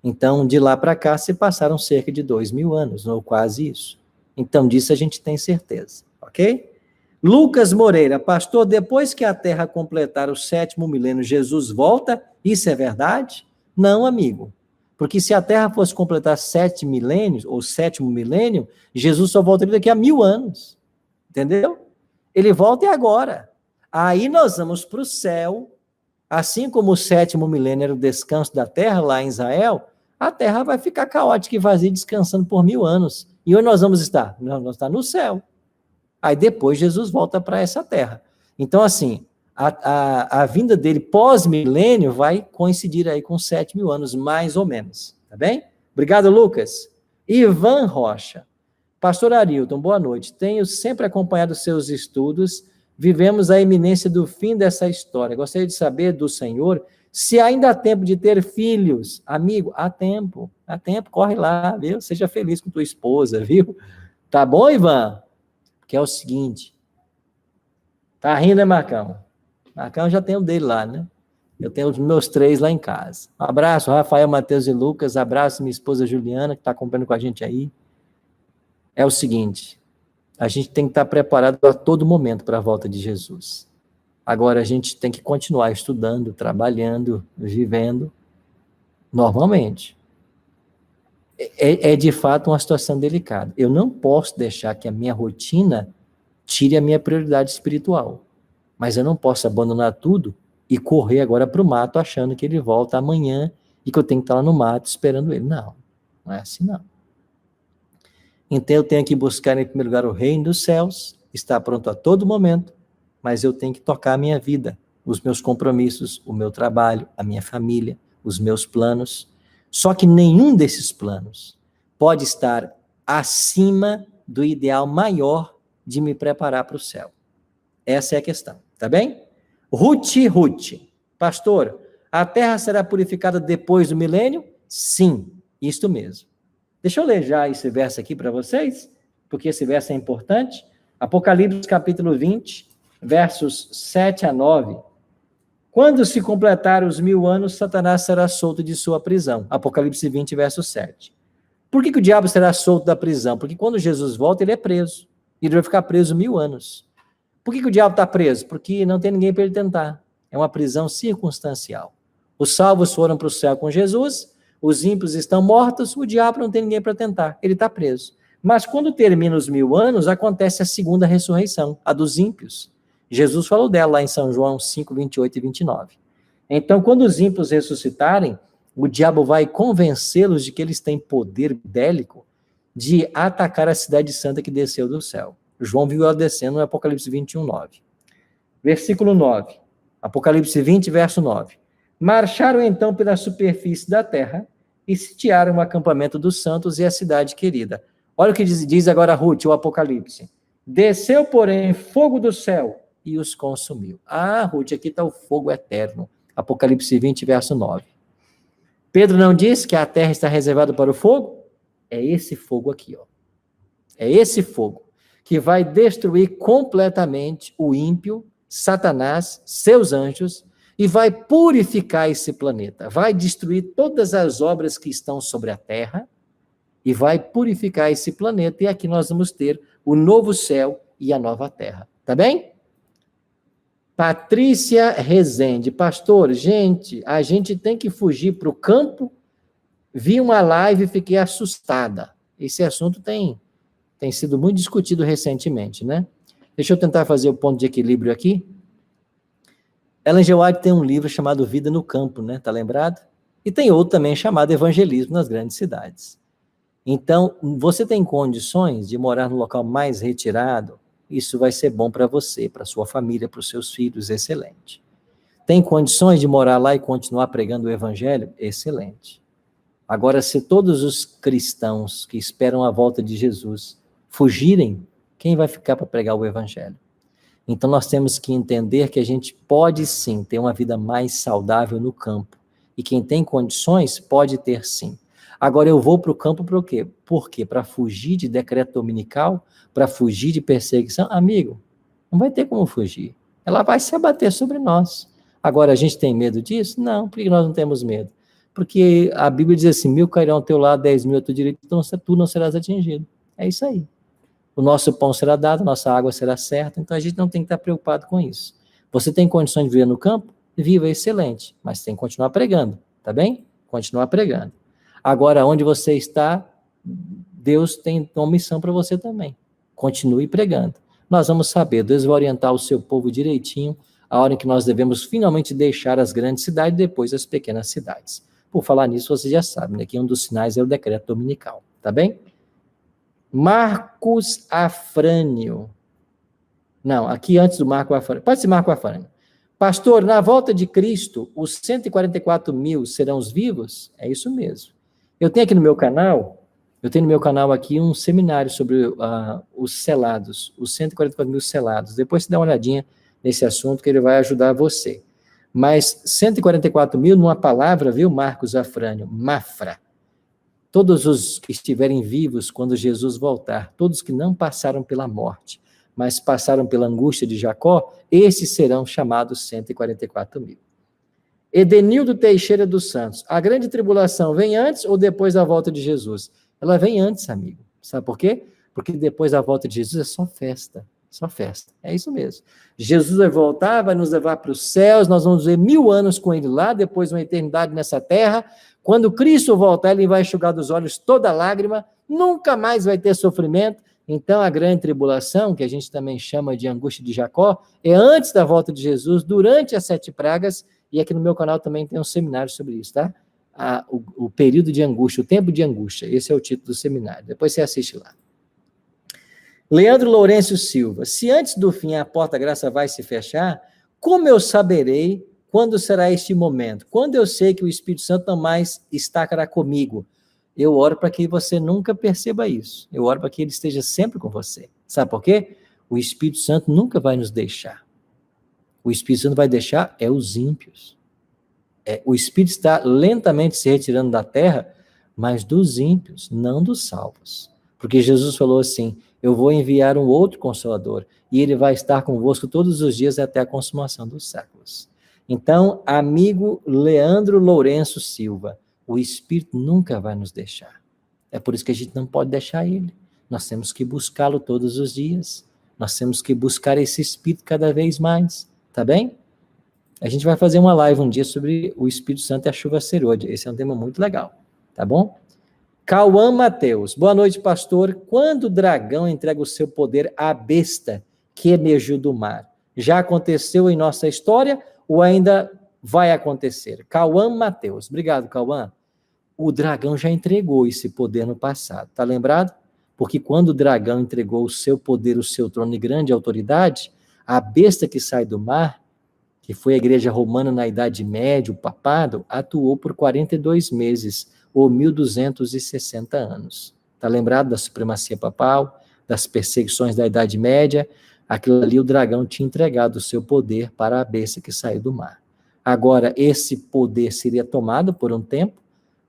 Então, de lá para cá, se passaram cerca de 2.000 anos, ou quase isso. Então, disso a gente tem certeza. Ok? Lucas Moreira, pastor, depois que a Terra completar o 7º milênio, Jesus volta? Isso é verdade? Não, amigo. Porque se a Terra fosse completar 7 milênios, ou 7º milênio, Jesus só voltaria daqui a 1.000 anos. Entendeu? Ele volta e agora. Aí nós vamos para o céu, assim como o 7º milênio era o descanso da Terra lá em Israel, a Terra vai ficar caótica e vazia, descansando por 1.000 anos. E onde nós vamos estar? Nós vamos estar no céu. Aí depois Jesus volta para essa Terra. Então, assim, a vinda dele pós-milênio vai coincidir aí com 7.000 anos, mais ou menos. Tá bem? Obrigado, Lucas. Ivan Rocha. Pastor Arilton, boa noite. Tenho sempre acompanhado seus estudos. Vivemos a iminência do fim dessa história. Gostaria de saber do senhor se ainda há tempo de ter filhos. Amigo, há tempo, corre lá, viu? Seja feliz com tua esposa, viu? Tá bom, Ivan? Que é o seguinte. Tá rindo, né, Marcão? Marcão já tem o dele lá, né? Eu tenho os meus 3 lá em casa. Um abraço, Rafael, Matheus e Lucas. Abraço, minha esposa Juliana, que está acompanhando com a gente aí. É o seguinte, a gente tem que estar preparado a todo momento para a volta de Jesus. Agora, a gente tem que continuar estudando, trabalhando, vivendo normalmente. É de fato uma situação delicada. Eu não posso deixar que a minha rotina tire a minha prioridade espiritual. Mas eu não posso abandonar tudo e correr agora para o mato achando que ele volta amanhã e que eu tenho que estar lá no mato esperando ele. Não, não é assim não. Então eu tenho que buscar em primeiro lugar o reino dos céus, estar pronto a todo momento, mas eu tenho que tocar a minha vida, os meus compromissos, o meu trabalho, a minha família, os meus planos. Só que nenhum desses planos pode estar acima do ideal maior de me preparar para o céu. Essa é a questão, tá bem? Ruth, pastor, a terra será purificada depois do milênio? Sim, isto mesmo. Deixa eu ler já esse verso aqui para vocês, porque esse verso é importante. Apocalipse capítulo 20, versos 7 a 9. Quando se completar os 1000 anos, Satanás será solto de sua prisão. Apocalipse 20, verso 7. Por que o diabo será solto da prisão? Porque quando Jesus volta, ele é preso. Ele vai ficar preso 1000 anos. Por que o diabo está preso? Porque não tem ninguém para ele tentar. É uma prisão circunstancial. Os salvos foram para o céu com Jesus, os ímpios estão mortos, o diabo não tem ninguém para tentar. Ele está preso. Mas quando termina os 1000 anos, acontece a segunda ressurreição, a dos ímpios. Jesus falou dela lá em São João 5, 28 e 29. Então, quando os ímpios ressuscitarem, o diabo vai convencê-los de que eles têm poder bélico de atacar a cidade santa que desceu do céu. João viu ela descendo no Apocalipse 21, 9. Versículo 9. Apocalipse 20, verso 9. Marcharam então pela superfície da terra e sitiaram o acampamento dos santos e a cidade querida. Olha o que diz agora Ruth, o Apocalipse. Desceu, porém, fogo do céu e os consumiu. Ah, Ruth, aqui está o fogo eterno. Apocalipse 20, verso 9. Pedro não disse que a terra está reservada para o fogo? É esse fogo aqui, ó. É esse fogo que vai destruir completamente o ímpio, Satanás, seus anjos, e vai purificar esse planeta. Vai destruir todas as obras que estão sobre a terra e vai purificar esse planeta. E aqui nós vamos ter o novo céu e a nova terra. Tá bem? Patrícia Rezende. Pastor, gente, a gente tem que fugir para o campo. Vi uma live e fiquei assustada. Esse assunto tem sido muito discutido recentemente, né? Deixa eu tentar fazer o ponto de equilíbrio aqui. Ellen G. White tem um livro chamado Vida no Campo, né? Tá lembrado? E tem outro também chamado Evangelismo nas Grandes Cidades. Então, você tem condições de morar num local mais retirado, isso vai ser bom para você, para sua família, para os seus filhos, excelente. Tem condições de morar lá e continuar pregando o Evangelho? Excelente. Agora, se todos os cristãos que esperam a volta de Jesus fugirem, quem vai ficar para pregar o Evangelho? Então, nós temos que entender que a gente pode, sim, ter uma vida mais saudável no campo. E quem tem condições, pode ter, sim. Agora, eu vou para o campo para o quê? Por quê? Para fugir de decreto dominical? Para fugir de perseguição? Amigo, não vai ter como fugir. Ela vai se abater sobre nós. Agora, a gente tem medo disso? Não. Por que nós não temos medo? Porque a Bíblia diz assim, 1000 cairão ao teu lado, 10.000 ao teu direito, então tu não serás atingido. É isso aí. O nosso pão será dado, nossa água será certa, então a gente não tem que estar preocupado com isso. Você tem condições de viver no campo? Viva, excelente, mas tem que continuar pregando, tá bem? Continuar pregando. Agora, onde você está, Deus tem uma missão para você também. Continue pregando. Nós vamos saber, Deus vai orientar o seu povo direitinho, a hora em que nós devemos finalmente deixar as grandes cidades e depois as pequenas cidades. Por falar nisso, você já sabe, né, que um dos sinais é o decreto dominical, tá bem? Marcos Afrânio. Não, aqui antes do Marco Afrânio. Pode ser Marco Afrânio. Pastor, na volta de Cristo, os 144 mil serão os vivos? É isso mesmo. Eu tenho no meu canal aqui um seminário sobre os selados, os 144 mil selados. Depois você dá uma olhadinha nesse assunto que ele vai ajudar você. Mas 144 mil, numa palavra, viu, Marcos Afrânio? Mafra. Todos os que estiverem vivos quando Jesus voltar, todos que não passaram pela morte, mas passaram pela angústia de Jacó, esses serão chamados 144 mil. Edenildo Teixeira dos Santos, a grande tribulação vem antes ou depois da volta de Jesus? Ela vem antes, amigo. Sabe por quê? Porque depois da volta de Jesus é só festa. Só festa. É isso mesmo. Jesus vai voltar, vai nos levar para os céus, nós vamos ver 1000 anos com ele lá, depois uma eternidade nessa terra. Quando Cristo voltar, ele vai enxugar dos olhos toda lágrima, nunca mais vai ter sofrimento. Então, a grande tribulação, que a gente também chama de angústia de Jacó, é antes da volta de Jesus, durante as 7 pragas, e aqui no meu canal também tem um seminário sobre isso, tá? O período de angústia, o tempo de angústia, esse é o título do seminário, depois você assiste lá. Leandro Lourenço Silva, se antes do fim a porta da graça vai se fechar, como eu saberei quando será este momento? Quando eu sei que o Espírito Santo não mais estará comigo? Eu oro para que você nunca perceba isso. Eu oro para que ele esteja sempre com você. Sabe por quê? O Espírito Santo nunca vai nos deixar. O Espírito Santo vai deixar os ímpios. O Espírito está lentamente se retirando da terra, mas dos ímpios, não dos salvos. Porque Jesus falou assim, eu vou enviar um outro Consolador, e ele vai estar convosco todos os dias até a consumação dos séculos. Então, amigo Leandro Lourenço Silva, o Espírito nunca vai nos deixar. É por isso que a gente não pode deixar ele. Nós temos que buscá-lo todos os dias. Nós temos que buscar esse Espírito cada vez mais. Tá bem? A gente vai fazer uma live um dia sobre o Espírito Santo e a chuva serôdia. Esse é um tema muito legal. Tá bom? Cauã Mateus. Boa noite, pastor. Quando o dragão entrega o seu poder à besta que emergiu do mar? Já aconteceu em nossa história ou ainda vai acontecer? Cauã Mateus. Obrigado, Cauã. O dragão já entregou esse poder no passado. Tá lembrado? Porque quando o dragão entregou o seu poder, o seu trono e grande autoridade, a besta que sai do mar, que foi a igreja romana na Idade Média, o papado, atuou por 42 meses, ou 1260 anos. Está lembrado da supremacia papal, das perseguições da Idade Média? Aquilo ali, o dragão tinha entregado o seu poder para a besta que saiu do mar. Agora, esse poder seria tomado por um tempo.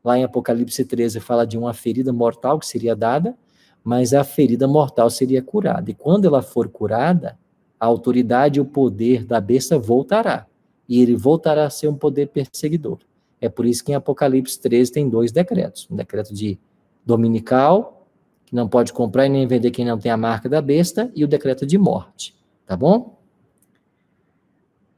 Lá em Apocalipse 13 fala de uma ferida mortal que seria dada, mas a ferida mortal seria curada. E quando ela for curada, a autoridade e o poder da besta voltará. E ele voltará a ser um poder perseguidor. É por isso que em Apocalipse 13 tem 2 decretos. Um decreto de dominical, que não pode comprar e nem vender quem não tem a marca da besta, e o decreto de morte. Tá bom?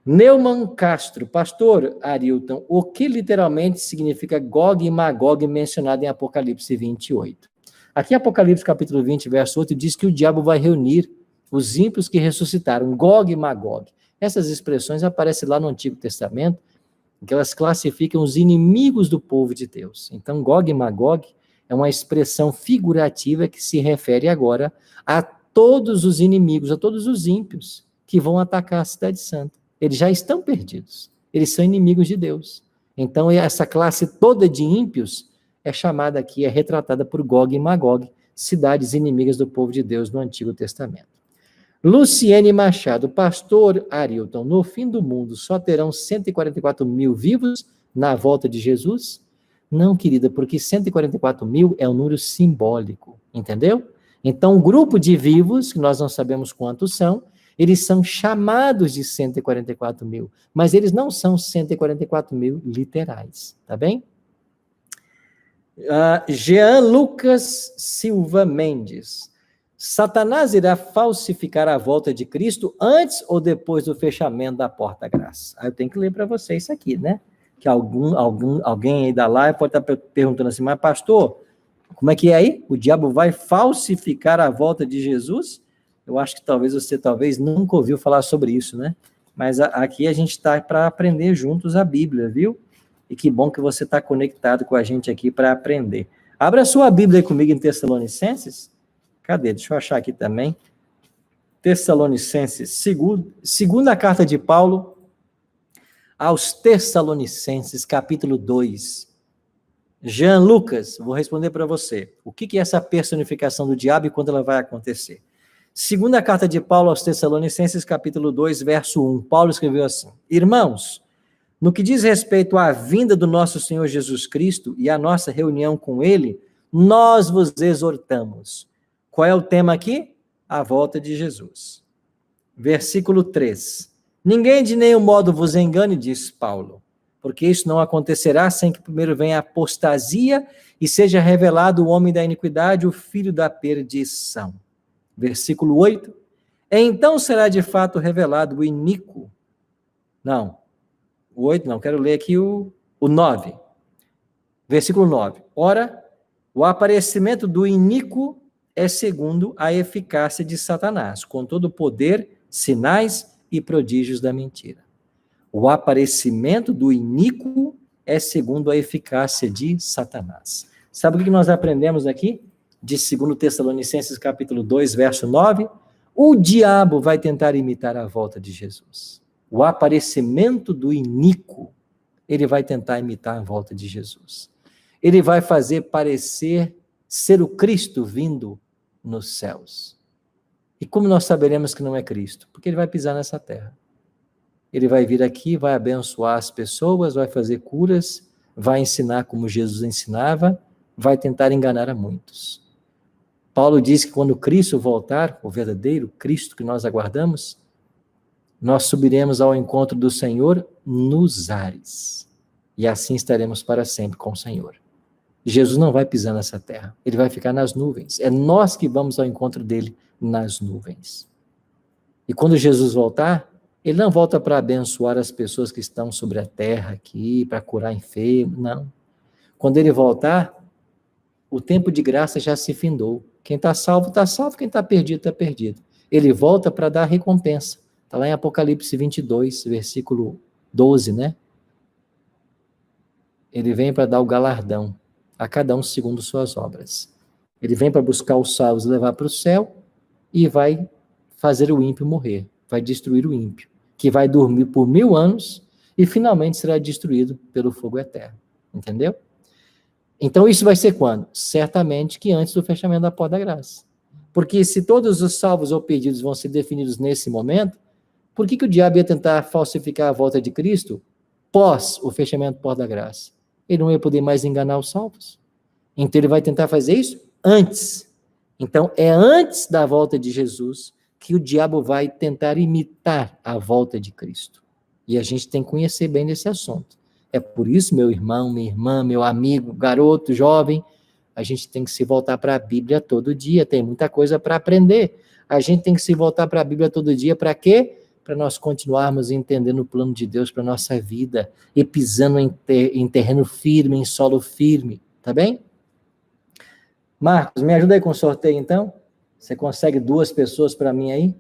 Neumann Castro, pastor Arilton, o que literalmente significa Gog e Magog mencionado em Apocalipse 28? Aqui em Apocalipse capítulo 20, verso 8, diz que o diabo vai reunir os ímpios que ressuscitaram, Gog e Magog. Essas expressões aparecem lá no Antigo Testamento, que elas classificam os inimigos do povo de Deus. Então, Gog e Magog é uma expressão figurativa que se refere agora a todos os inimigos, a todos os ímpios que vão atacar a cidade santa. Eles já estão perdidos. Eles são inimigos de Deus. Então, essa classe toda de ímpios é chamada aqui, é retratada por Gog e Magog, cidades inimigas do povo de Deus no Antigo Testamento. Luciene Machado, pastor Arilton, no fim do mundo só terão 144 mil vivos na volta de Jesus? Não, querida, porque 144 mil é um número simbólico, entendeu? Então, um grupo de vivos, que nós não sabemos quantos são, eles são chamados de 144 mil, mas eles não são 144 mil literais, tá bem? Jean Lucas Silva Mendes. Satanás irá falsificar a volta de Cristo antes ou depois do fechamento da porta-graça? Aí eu tenho que ler para vocês isso aqui, né? Que alguém aí da live pode estar perguntando assim, mas pastor, como é que é aí? O diabo vai falsificar a volta de Jesus? Eu acho que você nunca ouviu falar sobre isso, né? Mas aqui a gente está para aprender juntos a Bíblia, viu? E que bom que você está conectado com a gente aqui para aprender. Abra a sua Bíblia aí comigo em Tessalonicenses. Cadê? Deixa eu achar aqui também. Tessalonicenses, segunda carta de Paulo aos Tessalonicenses, capítulo 2. Jean Lucas, vou responder para você. O que é essa personificação do diabo e quando ela vai acontecer? Segunda carta de Paulo aos Tessalonicenses, capítulo 2, verso 1. Paulo escreveu assim: Irmãos, no que diz respeito à vinda do nosso Senhor Jesus Cristo e à nossa reunião com Ele, nós vos exortamos. Qual é o tema aqui? A volta de Jesus. Versículo 3. Ninguém de nenhum modo vos engane, diz Paulo, porque isso não acontecerá sem que primeiro venha a apostasia e seja revelado o homem da iniquidade, o filho da perdição. Versículo 8. Então será de fato revelado o iníquo. Não, o 8 não, quero ler aqui o 9. Versículo 9. Ora, o aparecimento do iníquo é segundo a eficácia de Satanás, com todo o poder, sinais e prodígios da mentira. O aparecimento do iníquo é segundo a eficácia de Satanás. Sabe o que nós aprendemos aqui? De 2 Tessalonicenses capítulo 2, verso 9. O diabo vai tentar imitar a volta de Jesus. O aparecimento do iníquo, ele vai tentar imitar a volta de Jesus. Ele vai fazer parecer ser o Cristo vindo nos céus. E como nós saberemos que não é Cristo? Porque ele vai pisar nessa terra. Ele vai vir aqui, vai abençoar as pessoas, vai fazer curas, vai ensinar como Jesus ensinava, vai tentar enganar a muitos. Paulo diz que quando Cristo voltar, o verdadeiro Cristo que nós aguardamos, nós subiremos ao encontro do Senhor nos ares. E assim estaremos para sempre com o Senhor. Jesus não vai pisar nessa terra, ele vai ficar nas nuvens. É nós que vamos ao encontro dele nas nuvens. E quando Jesus voltar, ele não volta para abençoar as pessoas que estão sobre a terra aqui, para curar enfermos, não. Quando ele voltar, o tempo de graça já se findou. Quem está salvo, quem está perdido, está perdido. Ele volta para dar recompensa. Está lá em Apocalipse 22, versículo 12, né? Ele vem para dar o galardão a cada um segundo suas obras. Ele vem para buscar os salvos e levar para o céu e vai fazer o ímpio morrer, vai destruir o ímpio, que vai dormir por 1000 anos e finalmente será destruído pelo fogo eterno. Entendeu? Então isso vai ser quando? Certamente que antes do fechamento da porta da graça. Porque se todos os salvos ou perdidos vão ser definidos nesse momento, por que o diabo ia tentar falsificar a volta de Cristo pós o fechamento da porta da graça? Ele não ia poder mais enganar os salvos. Então ele vai tentar fazer isso antes. Então é antes da volta de Jesus que o diabo vai tentar imitar a volta de Cristo. E a gente tem que conhecer bem desse assunto. É por isso, meu irmão, minha irmã, meu amigo, garoto, jovem, a gente tem que se voltar para a Bíblia todo dia, tem muita coisa para aprender. A gente tem que se voltar para a Bíblia todo dia, para quê? Para nós continuarmos entendendo o plano de Deus para a nossa vida e pisando em terreno firme, em solo firme, tá bem? Marcos, me ajuda aí com o sorteio, então? Você consegue 2 pessoas para mim aí?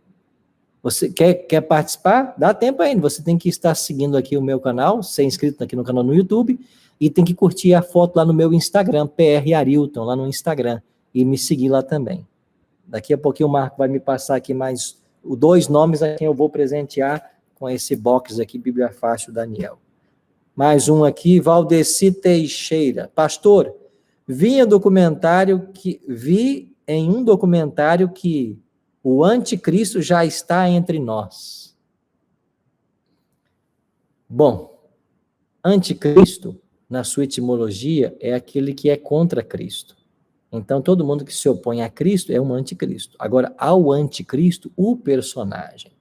Você quer participar? Dá tempo ainda, você tem que estar seguindo aqui o meu canal, ser inscrito aqui no canal no YouTube, e tem que curtir a foto lá no meu Instagram, PR Arilton, lá no Instagram, e me seguir lá também. Daqui a pouquinho o Marco vai me passar aqui mais 2 nomes a quem eu vou presentear com esse box aqui, Bíblia Fácil Daniel. Mais um aqui, Valdeci Teixeira. Pastor, vi em um documentário que o anticristo já está entre nós. Bom, anticristo, na sua etimologia, é aquele que é contra Cristo. Então, todo mundo que se opõe a Cristo é um anticristo. Agora, ao anticristo, o personagem.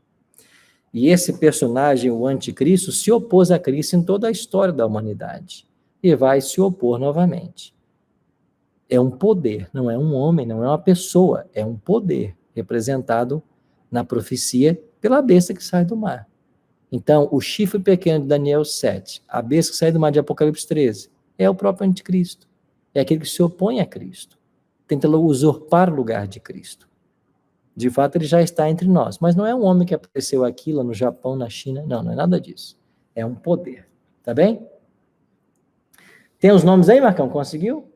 E esse personagem, o anticristo, se opôs a Cristo em toda a história da humanidade. E vai se opor novamente. É um poder, não é um homem, não é uma pessoa, é um poder representado na profecia pela besta que sai do mar. Então, o chifre pequeno de Daniel 7, a besta que sai do mar de Apocalipse 13, é o próprio anticristo. É aquele que se opõe a Cristo. Tenta usurpar o lugar de Cristo. De fato, ele já está entre nós. Mas não é um homem que apareceu aqui, lá no Japão, na China. Não é nada disso. É um poder. Tá bem? Tem os nomes aí, Marcão? Conseguiu?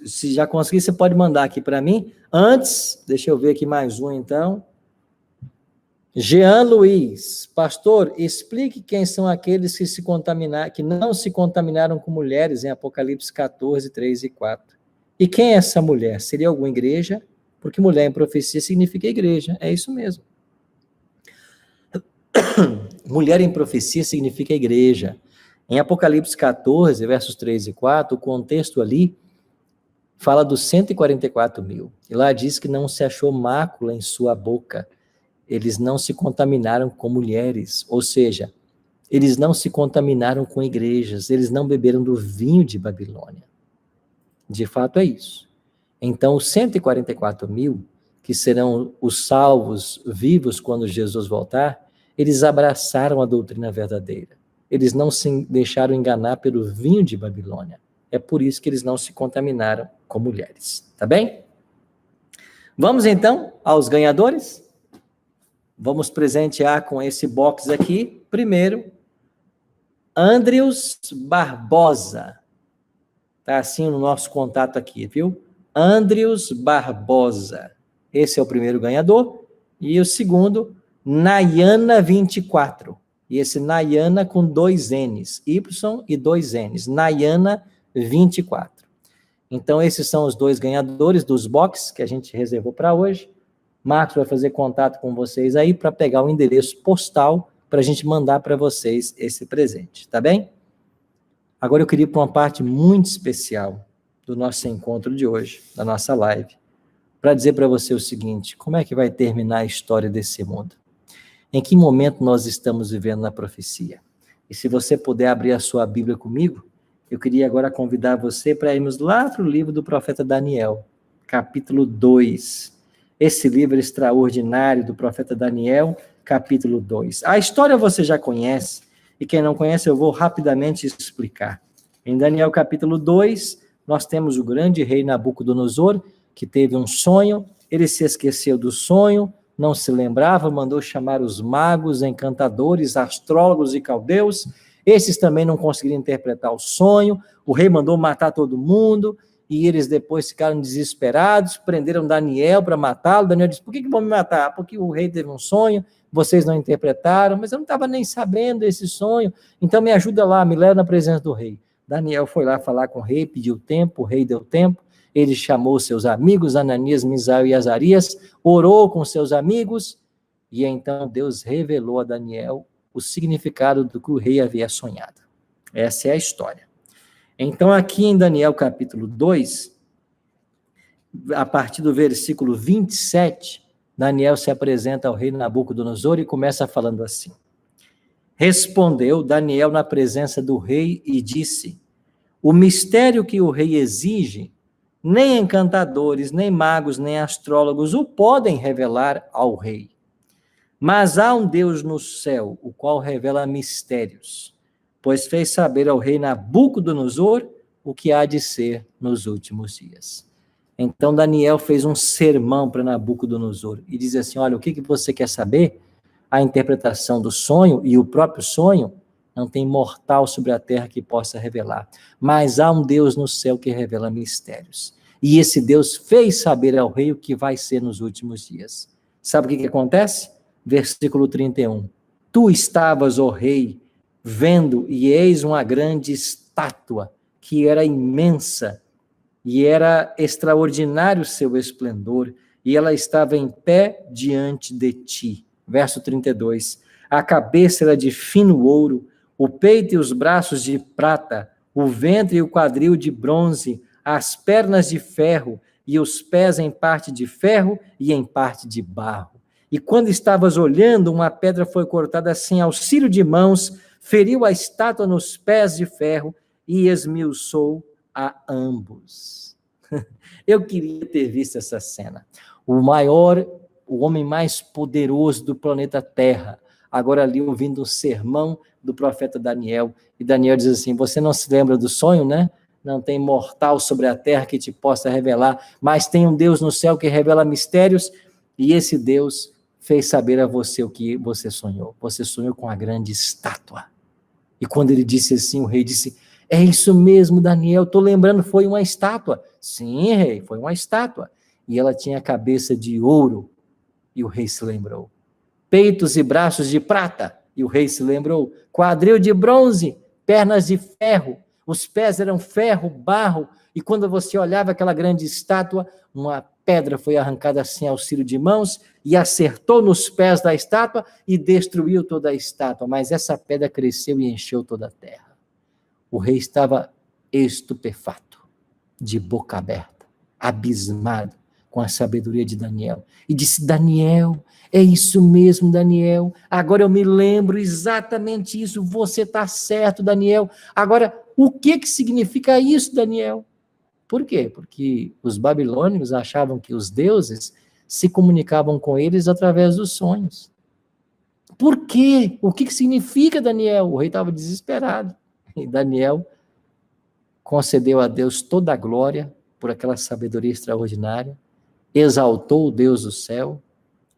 Se já conseguir, você pode mandar aqui para mim. Antes, deixa eu ver aqui mais um, então. Jean Luiz, pastor, explique quem são aqueles que não se contaminaram com mulheres em Apocalipse 14, 3 e 4. E quem é essa mulher? Seria alguma igreja? Porque mulher em profecia significa igreja, é isso mesmo. Mulher em profecia significa igreja. Em Apocalipse 14, versos 3 e 4, o contexto ali fala dos 144 mil. E lá diz que não se achou mácula em sua boca. Eles não se contaminaram com mulheres, ou seja, eles não se contaminaram com igrejas, eles não beberam do vinho de Babilônia. De fato é isso. Então, os 144 mil, que serão os salvos vivos quando Jesus voltar, eles abraçaram a doutrina verdadeira. Eles não se deixaram enganar pelo vinho de Babilônia. É por isso que eles não se contaminaram com mulheres. Tá bem? Vamos então aos ganhadores? Vamos presentear com esse box aqui. Primeiro, Andrius Barbosa. Tá assim no nosso contato aqui, viu? Andrius Barbosa. Esse é o primeiro ganhador. E o segundo, Nayana 24. E esse Nayana com 2 N's. Y e 2 N's. Nayana 24. Então, esses são os 2 ganhadores dos box que a gente reservou para hoje. Marcos vai fazer contato com vocês aí para pegar o endereço postal para a gente mandar para vocês esse presente, tá bem? Agora eu queria ir para uma parte muito especial do nosso encontro de hoje, da nossa live, para dizer para você o seguinte: como é que vai terminar a história desse mundo? Em que momento nós estamos vivendo na profecia? E se você puder abrir a sua Bíblia comigo, eu queria agora convidar você para irmos lá para o livro do profeta Daniel, capítulo 2. Esse livro extraordinário do profeta Daniel, capítulo 2. A história você já conhece, e quem não conhece eu vou rapidamente explicar. Em Daniel capítulo 2, nós temos o grande rei Nabucodonosor, que teve um sonho, ele se esqueceu do sonho, não se lembrava, mandou chamar os magos, encantadores, astrólogos e caldeus. Esses também não conseguiram interpretar o sonho, o rei mandou matar todo mundo, e eles depois ficaram desesperados, prenderam Daniel para matá-lo. Daniel disse: por que vão me matar? Porque o rei teve um sonho, vocês não interpretaram, mas eu não estava nem sabendo desse sonho, então me ajuda lá, me leva na presença do rei. Daniel foi lá falar com o rei, pediu tempo, o rei deu tempo, ele chamou seus amigos, Ananias, Misael e Azarias, orou com seus amigos, e então Deus revelou a Daniel o significado do que o rei havia sonhado. Essa é a história. Então, aqui em Daniel capítulo 2, a partir do versículo 27, Daniel se apresenta ao rei Nabucodonosor e começa falando assim: respondeu Daniel na presença do rei e disse: o mistério que o rei exige, nem encantadores, nem magos, nem astrólogos o podem revelar ao rei. Mas há um Deus no céu, o qual revela mistérios, pois fez saber ao rei Nabucodonosor o que há de ser nos últimos dias. Então Daniel fez um sermão para Nabucodonosor e diz assim: olha, o que você quer saber? A interpretação do sonho e o próprio sonho não tem mortal sobre a terra que possa revelar, mas há um Deus no céu que revela mistérios. E esse Deus fez saber ao rei o que vai ser nos últimos dias. Sabe o que acontece? Versículo 31. Tu estavas, ó rei, vendo, e eis uma grande estátua, que era imensa, e era extraordinário o seu esplendor, e ela estava em pé diante de ti. Verso 32. A cabeça era de fino ouro, o peito e os braços de prata, o ventre e o quadril de bronze, as pernas de ferro, e os pés em parte de ferro e em parte de barro. E quando estavas olhando, uma pedra foi cortada sem auxílio de mãos, feriu a estátua nos pés de ferro e esmiuçou a ambos. Eu queria ter visto essa cena. O homem mais poderoso do planeta Terra, agora ali ouvindo o sermão do profeta Daniel, e Daniel diz assim: você não se lembra do sonho, né? Não tem mortal sobre a terra que te possa revelar, mas tem um Deus no céu que revela mistérios, e esse Deus fez saber a você o que você sonhou. Você sonhou com a grande estátua. E quando ele disse assim, o rei disse: é isso mesmo, Daniel, estou lembrando, foi uma estátua. Sim, rei, foi uma estátua. E ela tinha a cabeça de ouro. E o rei se lembrou. peitos e braços de prata. E o rei se lembrou, quadril de bronze, pernas de ferro, os pés eram ferro, barro, e quando você olhava aquela grande estátua, uma pedra foi arrancada sem auxílio de mãos e acertou nos pés da estátua e destruiu toda a estátua, mas essa pedra cresceu e encheu toda a terra. O rei estava estupefato, de boca aberta, abismado com a sabedoria de Daniel, e disse, Daniel, é isso mesmo, Daniel, agora eu me lembro exatamente isso, você está certo, Daniel, agora, o que significa isso, Daniel? Por quê? Porque os babilônios achavam que os deuses se comunicavam com eles através dos sonhos. Por quê? O que significa, Daniel? O rei estava desesperado, e Daniel concedeu a Deus toda a glória por aquela sabedoria extraordinária, exaltou o Deus do céu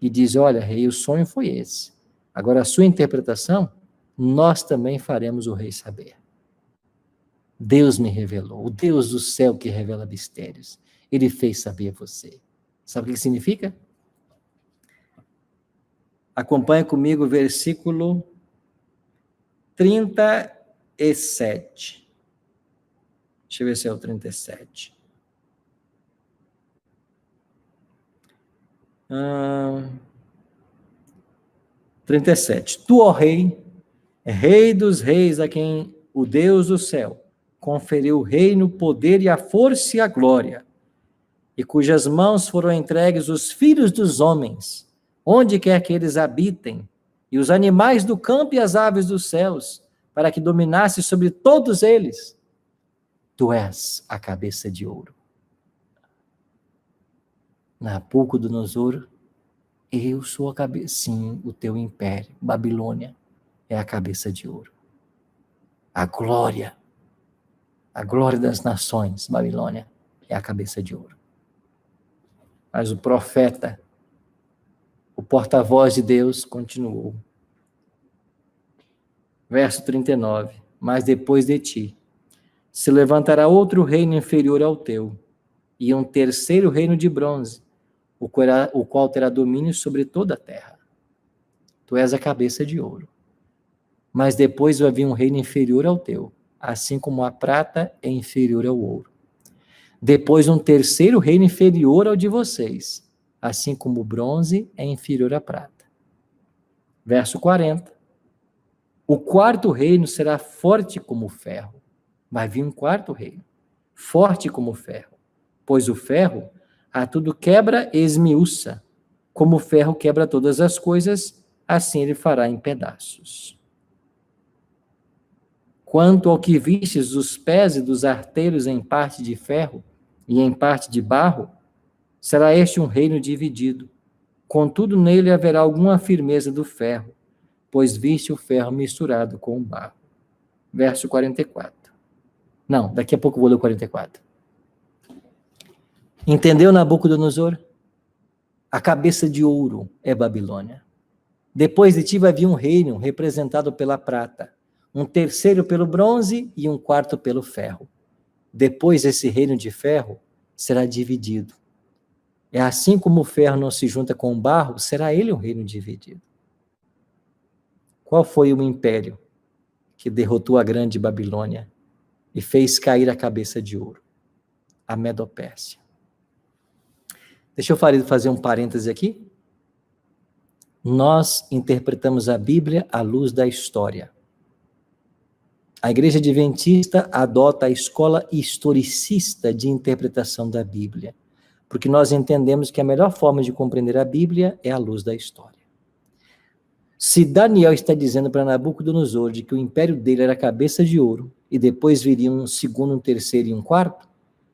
e diz, olha, rei, o sonho foi esse. Agora, a sua interpretação, nós também faremos o rei saber. Deus me revelou, o Deus do céu que revela mistérios. Ele fez saber você. Sabe o que significa? Acompanhe comigo o versículo 37. Deixa eu ver se é o 37. 37. Tu, ó rei, rei dos reis, a quem o Deus do céu conferiu o reino, o poder e a força e a glória, e cujas mãos foram entregues os filhos dos homens, onde quer que eles habitem, e os animais do campo e as aves dos céus, para que dominasse sobre todos eles. Tu és a cabeça de ouro. Nabucodonosor, eu sou a cabeça, sim, o teu império, Babilônia, é a cabeça de ouro. A glória das nações, Babilônia, é a cabeça de ouro. Mas o profeta, o porta-voz de Deus, continuou. Verso 39, mas depois de ti, se levantará outro reino inferior ao teu, e um terceiro reino de bronze, o qual terá domínio sobre toda a terra. Tu és a cabeça de ouro. Mas depois vai vir um reino inferior ao teu, assim como a prata é inferior ao ouro. Depois um terceiro reino inferior ao de vocês, assim como o bronze é inferior à prata. Verso 40. O quarto reino será forte como o ferro. Vai vir um quarto reino, forte como o ferro. Pois o ferro a tudo quebra e esmiuça. Como o ferro quebra todas as coisas, assim ele fará em pedaços. Quanto ao que vistes dos pés e dos arteiros em parte de ferro e em parte de barro, será este um reino dividido. Contudo, nele haverá alguma firmeza do ferro, pois viste o ferro misturado com o barro. Verso 44. Não, daqui a pouco eu vou ler o 44. Entendeu, Nabucodonosor? A cabeça de ouro é Babilônia. Depois de ti vai vir um reino representado pela prata, um terceiro pelo bronze e um quarto pelo ferro. Depois esse reino de ferro será dividido. É assim como o ferro não se junta com o barro, será ele um reino dividido. Qual foi o império que derrotou a grande Babilônia e fez cair a cabeça de ouro? A Medopérsia. Deixa eu fazer um parêntese aqui. Nós interpretamos a Bíblia à luz da história. A Igreja Adventista adota a escola historicista de interpretação da Bíblia, porque nós entendemos que a melhor forma de compreender a Bíblia é à luz da história. Se Daniel está dizendo para Nabucodonosor de que o império dele era cabeça de ouro, e depois viria um segundo, um terceiro e um quarto,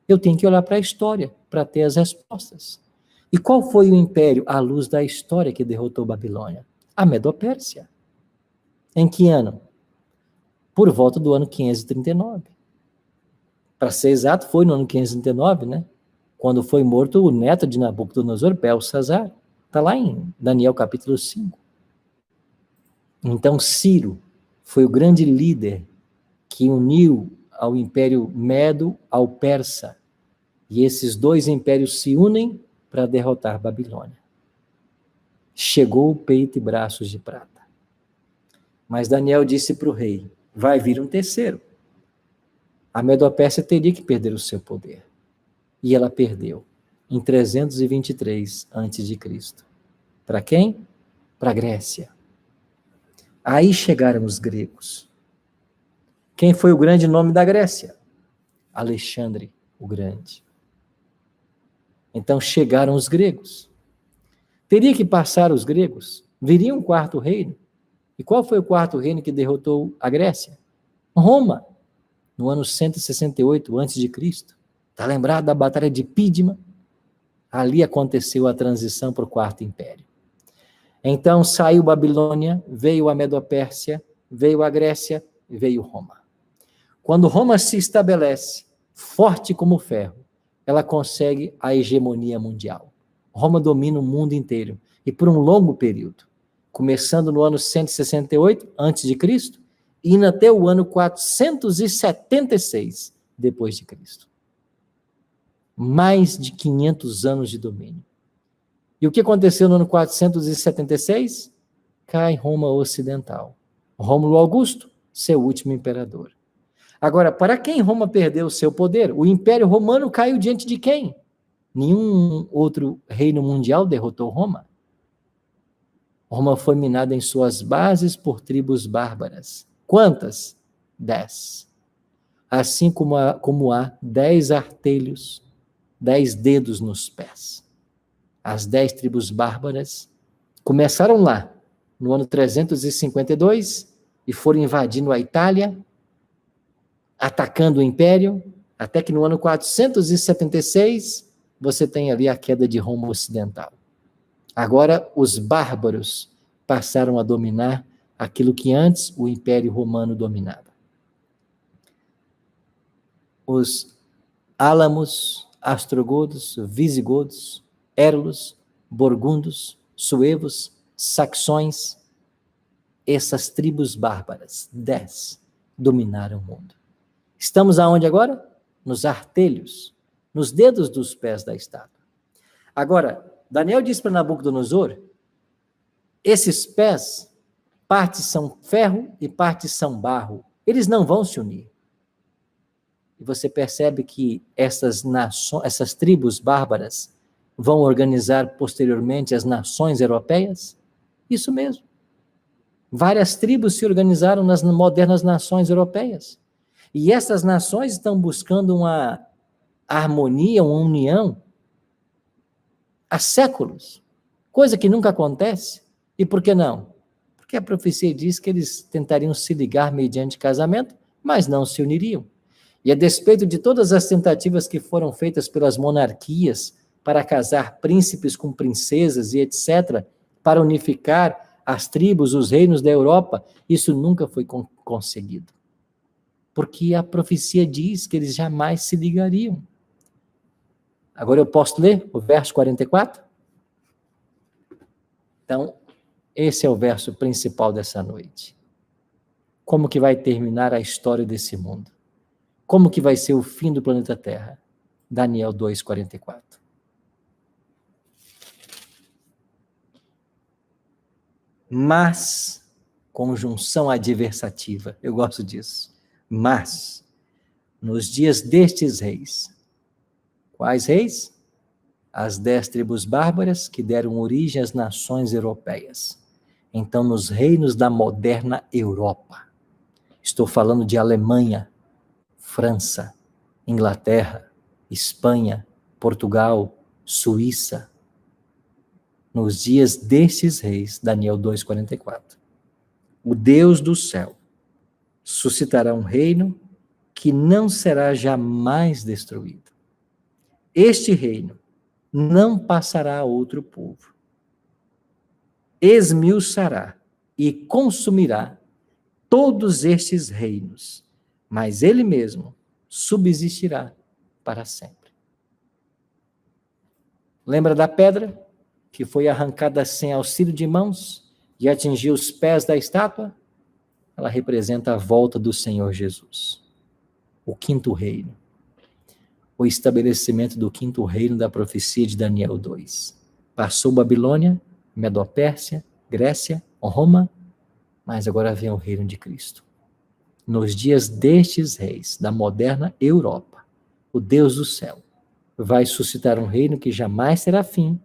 eu tenho que olhar para a história para ter as respostas. E qual foi o império à luz da história que derrotou Babilônia? A Medopérsia. Em que ano? Por volta do ano 539. Para ser exato, foi no ano 539, né? Quando foi morto o neto de Nabucodonosor, Belsazar. Está lá em Daniel capítulo 5. Então Ciro foi o grande líder que uniu ao Império Medo ao Persa. E esses dois impérios se unem para derrotar Babilônia. chegou o peito e braços de prata. Mas Daniel disse para o rei, vai vir um terceiro. A Medo-Pérsia teria que perder o seu poder. E ela perdeu, em 323 a.C. Para quem? Para a Grécia. Aí chegaram os gregos. Quem foi o grande nome da Grécia? Alexandre o Grande. Então chegaram os gregos. Teria que passar os gregos? Viria um quarto reino. E qual foi o quarto reino que derrotou a Grécia? Roma, no ano 168 a.C. Está lembrado da Batalha de Pídima? Ali aconteceu a transição para o Quarto Império. Então saiu Babilônia, veio a Medo-Pérsia, veio a Grécia e veio Roma. Quando Roma se estabelece, forte como ferro, ela consegue a hegemonia mundial. Roma domina o mundo inteiro, e por um longo período, começando no ano 168 a.C., e indo até o ano 476 depois de Cristo. Mais de 500 anos de domínio. E o que aconteceu no ano 476? Cai Roma Ocidental. Rômulo Augusto, seu último imperador. Agora, para quem Roma perdeu o seu poder? O Império Romano caiu diante de quem? Nenhum outro reino mundial derrotou Roma. Roma foi minada em suas bases por tribos bárbaras. Quantas? 10. Assim como há 10 artelhos, 10 dedos nos pés. As 10 tribos bárbaras começaram lá, no ano 352, e foram invadindo a Itália, atacando o Império, até que no ano 476, você tem ali a queda de Roma Ocidental. Agora, os bárbaros passaram a dominar aquilo que antes o Império Romano dominava. Os álamos, astrogodos, visigodos, érulos, burgundos, suevos, saxões, essas tribos bárbaras, 10, dominaram o mundo. Estamos aonde agora? Nos artelhos, nos dedos dos pés da estátua. Agora, Daniel diz para Nabucodonosor, esses pés, partes são ferro e partes são barro. Eles não vão se unir. E você percebe que essas tribos bárbaras vão organizar posteriormente as nações europeias? Isso mesmo. Várias tribos se organizaram nas modernas nações europeias. E essas nações estão buscando uma harmonia, uma união há séculos. Coisa que nunca acontece. E por que não? Porque a profecia diz que eles tentariam se ligar mediante casamento, mas não se uniriam. E a despeito de todas as tentativas que foram feitas pelas monarquias para casar príncipes com princesas e etc., para unificar as tribos, os reinos da Europa, isso nunca foi conseguido. Porque a profecia diz que eles jamais se ligariam. Agora eu posso ler o verso 44? Então, esse é o verso principal dessa noite. Como que vai terminar a história desse mundo? Como que vai ser o fim do planeta Terra? Daniel 2:44. Mas, conjunção adversativa, eu gosto disso. Mas, nos dias destes reis, quais reis? As 10 tribos bárbaras que deram origem às nações europeias. Então, nos reinos da moderna Europa, estou falando de Alemanha, França, Inglaterra, Espanha, Portugal, Suíça. Nos dias destes reis, Daniel 2:44, o Deus do céu suscitará um reino que não será jamais destruído. Este reino não passará a outro povo. Esmiuçará e consumirá todos estes reinos, mas ele mesmo subsistirá para sempre. Lembra da pedra que foi arrancada sem auxílio de mãos e atingiu os pés da estátua? Ela representa a volta do Senhor Jesus, o quinto reino, o estabelecimento do quinto reino da profecia de Daniel 2. Passou Babilônia, Medopérsia, Grécia, Roma, mas agora vem o reino de Cristo. Nos dias destes reis, da moderna Europa, o Deus do céu vai suscitar um reino que jamais terá fim,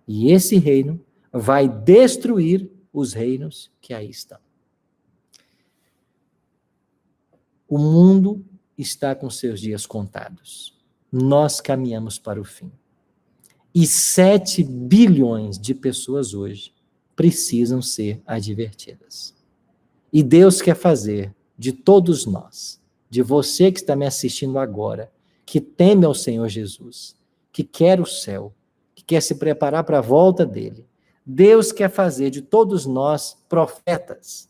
e esse reino vai destruir os reinos que aí estão. O mundo está com seus dias contados. Nós caminhamos para o fim. E 7 bilhões de pessoas hoje precisam ser advertidas. E Deus quer fazer de todos nós, de você que está me assistindo agora, que teme ao Senhor Jesus, que quer o céu, que quer se preparar para a volta dele. Deus quer fazer de todos nós profetas,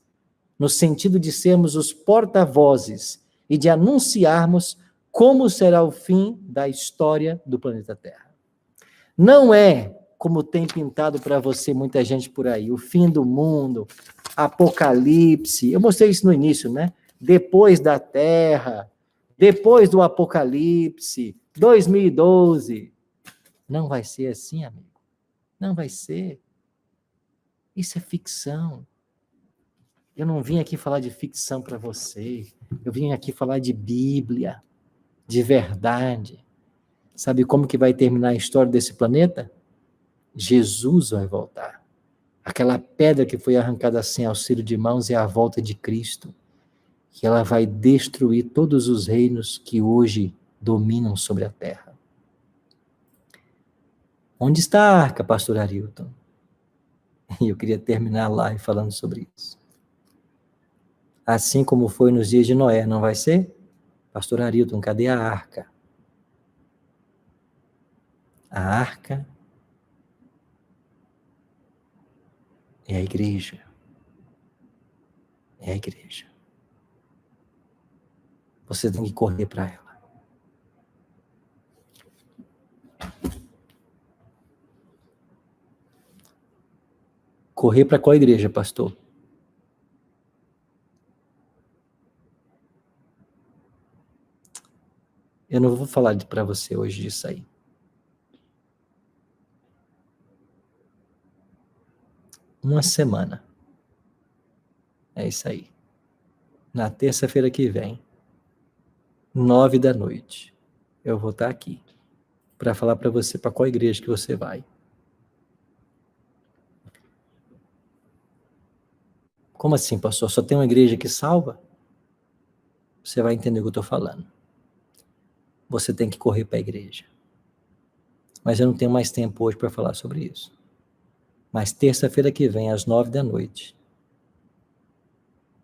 no sentido de sermos os porta-vozes e de anunciarmos como será o fim da história do planeta Terra. Não é, como tem pintado para você muita gente por aí, o fim do mundo, apocalipse. Eu mostrei isso no início, né? Depois da Terra, depois do apocalipse, 2012. Não vai ser assim, amigo. Não vai ser. Isso é ficção. Eu não vim aqui falar de ficção para você. Eu vim aqui falar de Bíblia, de verdade. Sabe como que vai terminar a história desse planeta? Jesus vai voltar. Aquela pedra que foi arrancada sem auxílio de mãos é a volta de Cristo. Que ela vai destruir todos os reinos que hoje dominam sobre a terra. Onde está a arca, pastor Arilton? E eu queria terminar lá falando sobre isso. Assim como foi nos dias de Noé, não vai ser? Pastor Arilton, cadê a arca? A arca é a igreja. É a igreja. Você tem que correr para ela. Correr para qual igreja, pastor? Eu não vou falar para você hoje disso aí. Uma semana. É isso aí. Na terça-feira que vem, 9 da noite, eu vou estar aqui para falar para você para qual igreja que você vai. Como assim, pastor? Só tem uma igreja que salva? Você vai entender o que eu estou falando. Você tem que correr para a igreja. Mas eu não tenho mais tempo hoje para falar sobre isso. Mas terça-feira que vem, às 9 da noite,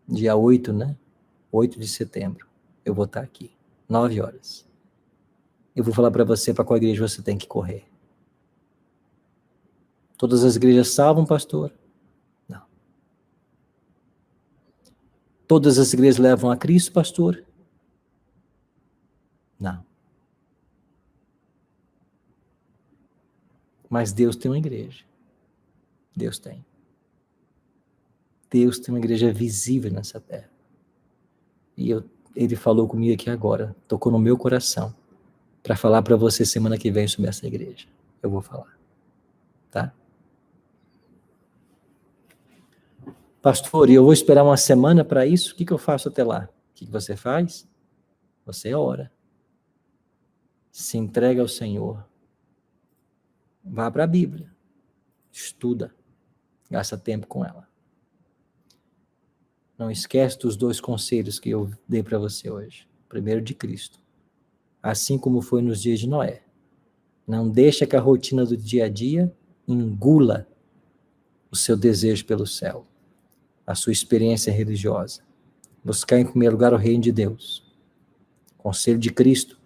dia 8, né? 8 de setembro, eu vou estar aqui, 9 horas. Eu vou falar para você para qual igreja você tem que correr. Todas as igrejas salvam, pastor? Não. Todas as igrejas levam a Cristo, pastor? Não. Mas Deus tem uma igreja. Deus tem. Deus tem uma igreja visível nessa terra. E ele falou comigo aqui agora, tocou no meu coração, para falar para você semana que vem sobre essa igreja. Eu vou falar. Tá? Pastor, e eu vou esperar uma semana para isso? O que eu faço até lá? O que você faz? Você ora. Se entrega ao Senhor. Vá para a Bíblia. Estuda. Gasta tempo com ela. Não esquece dos 2 conselhos que eu dei para você hoje. Primeiro, de Cristo. Assim como foi nos dias de Noé. Não deixa que a rotina do dia a dia engula o seu desejo pelo céu, a sua experiência religiosa. Buscar em primeiro lugar o reino de Deus. Conselho de Cristo.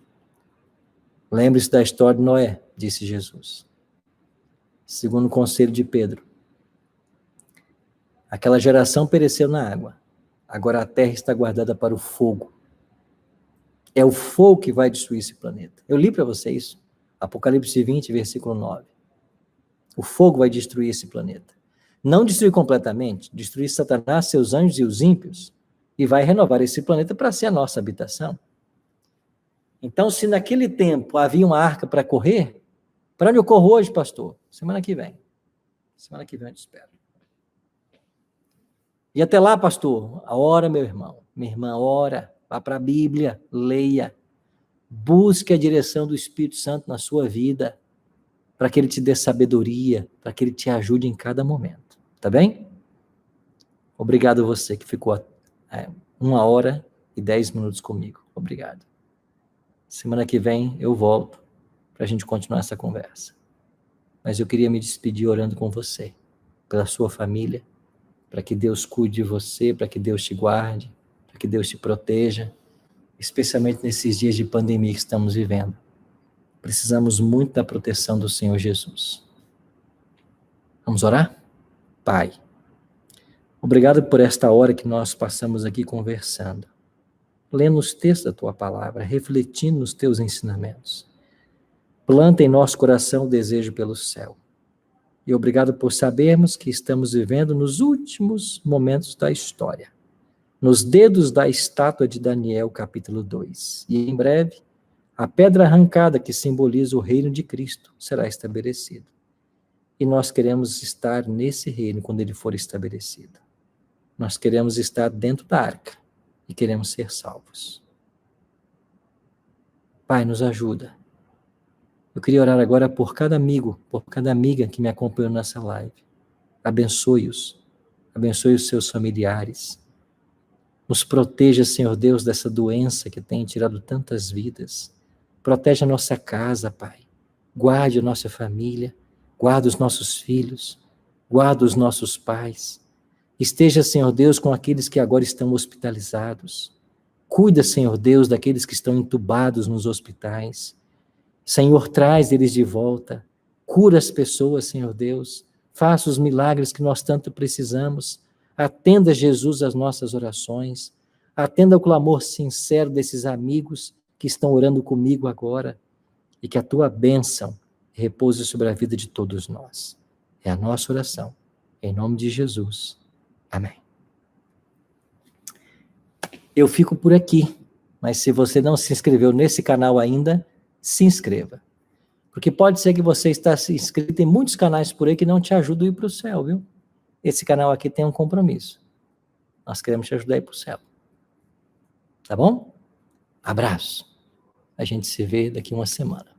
Lembre-se da história de Noé, disse Jesus. Segundo conselho de Pedro. Aquela geração pereceu na água. Agora a terra está guardada para o fogo. É o fogo que vai destruir esse planeta. Eu li para você isso. Apocalipse 20, versículo 9. O fogo vai destruir esse planeta. Não destruir completamente, destruir Satanás, seus anjos e os ímpios, e vai renovar esse planeta para ser a nossa habitação. Então, se naquele tempo havia uma arca para correr, para onde eu corro hoje, pastor? Semana que vem. Semana que vem eu te espero. E até lá, pastor, ora, meu irmão, minha irmã, ora, vá para a Bíblia, leia, busque a direção do Espírito Santo na sua vida, para que ele te dê sabedoria, para que ele te ajude em cada momento, tá bem? Obrigado a você que ficou 1h10 comigo, obrigado. Semana que vem eu volto para a gente continuar essa conversa. Mas eu queria me despedir orando com você, pela sua família, para que Deus cuide de você, para que Deus te guarde, para que Deus te proteja, especialmente nesses dias de pandemia que estamos vivendo. Precisamos muito da proteção do Senhor Jesus. Vamos orar? Pai, obrigado por esta hora que nós passamos aqui conversando, lendo os textos da Tua Palavra, refletindo nos Teus ensinamentos. Planta em nosso coração o desejo pelo céu. E obrigado por sabermos que estamos vivendo nos últimos momentos da história, nos dedos da estátua de Daniel, capítulo 2. E em breve, a pedra arrancada que simboliza o reino de Cristo será estabelecido. E nós queremos estar nesse reino quando ele for estabelecido. Nós queremos estar dentro da arca e queremos ser salvos. Pai, nos ajuda. Eu queria orar agora por cada amigo, por cada amiga que me acompanhou nessa live. Abençoe-os. Abençoe os seus familiares. Nos proteja, Senhor Deus, dessa doença que tem tirado tantas vidas. Protege a nossa casa, Pai. Guarde a nossa família. Guarda os nossos filhos. Guarda os nossos pais. Esteja, Senhor Deus, com aqueles que agora estão hospitalizados. Cuida, Senhor Deus, daqueles que estão entubados nos hospitais. Senhor, traz eles de volta, cura as pessoas, Senhor Deus, faça os milagres que nós tanto precisamos, atenda, Jesus, as nossas orações, atenda o clamor sincero desses amigos que estão orando comigo agora, e que a Tua bênção repouse sobre a vida de todos nós. É a nossa oração, em nome de Jesus. Amém. Eu fico por aqui, mas se você não se inscreveu nesse canal ainda, se inscreva. Porque pode ser que você está inscrito em muitos canais por aí que não te ajudam a ir para o céu, viu? Esse canal aqui tem um compromisso. Nós queremos te ajudar a ir para o céu. Tá bom? Abraço. A gente se vê daqui uma semana.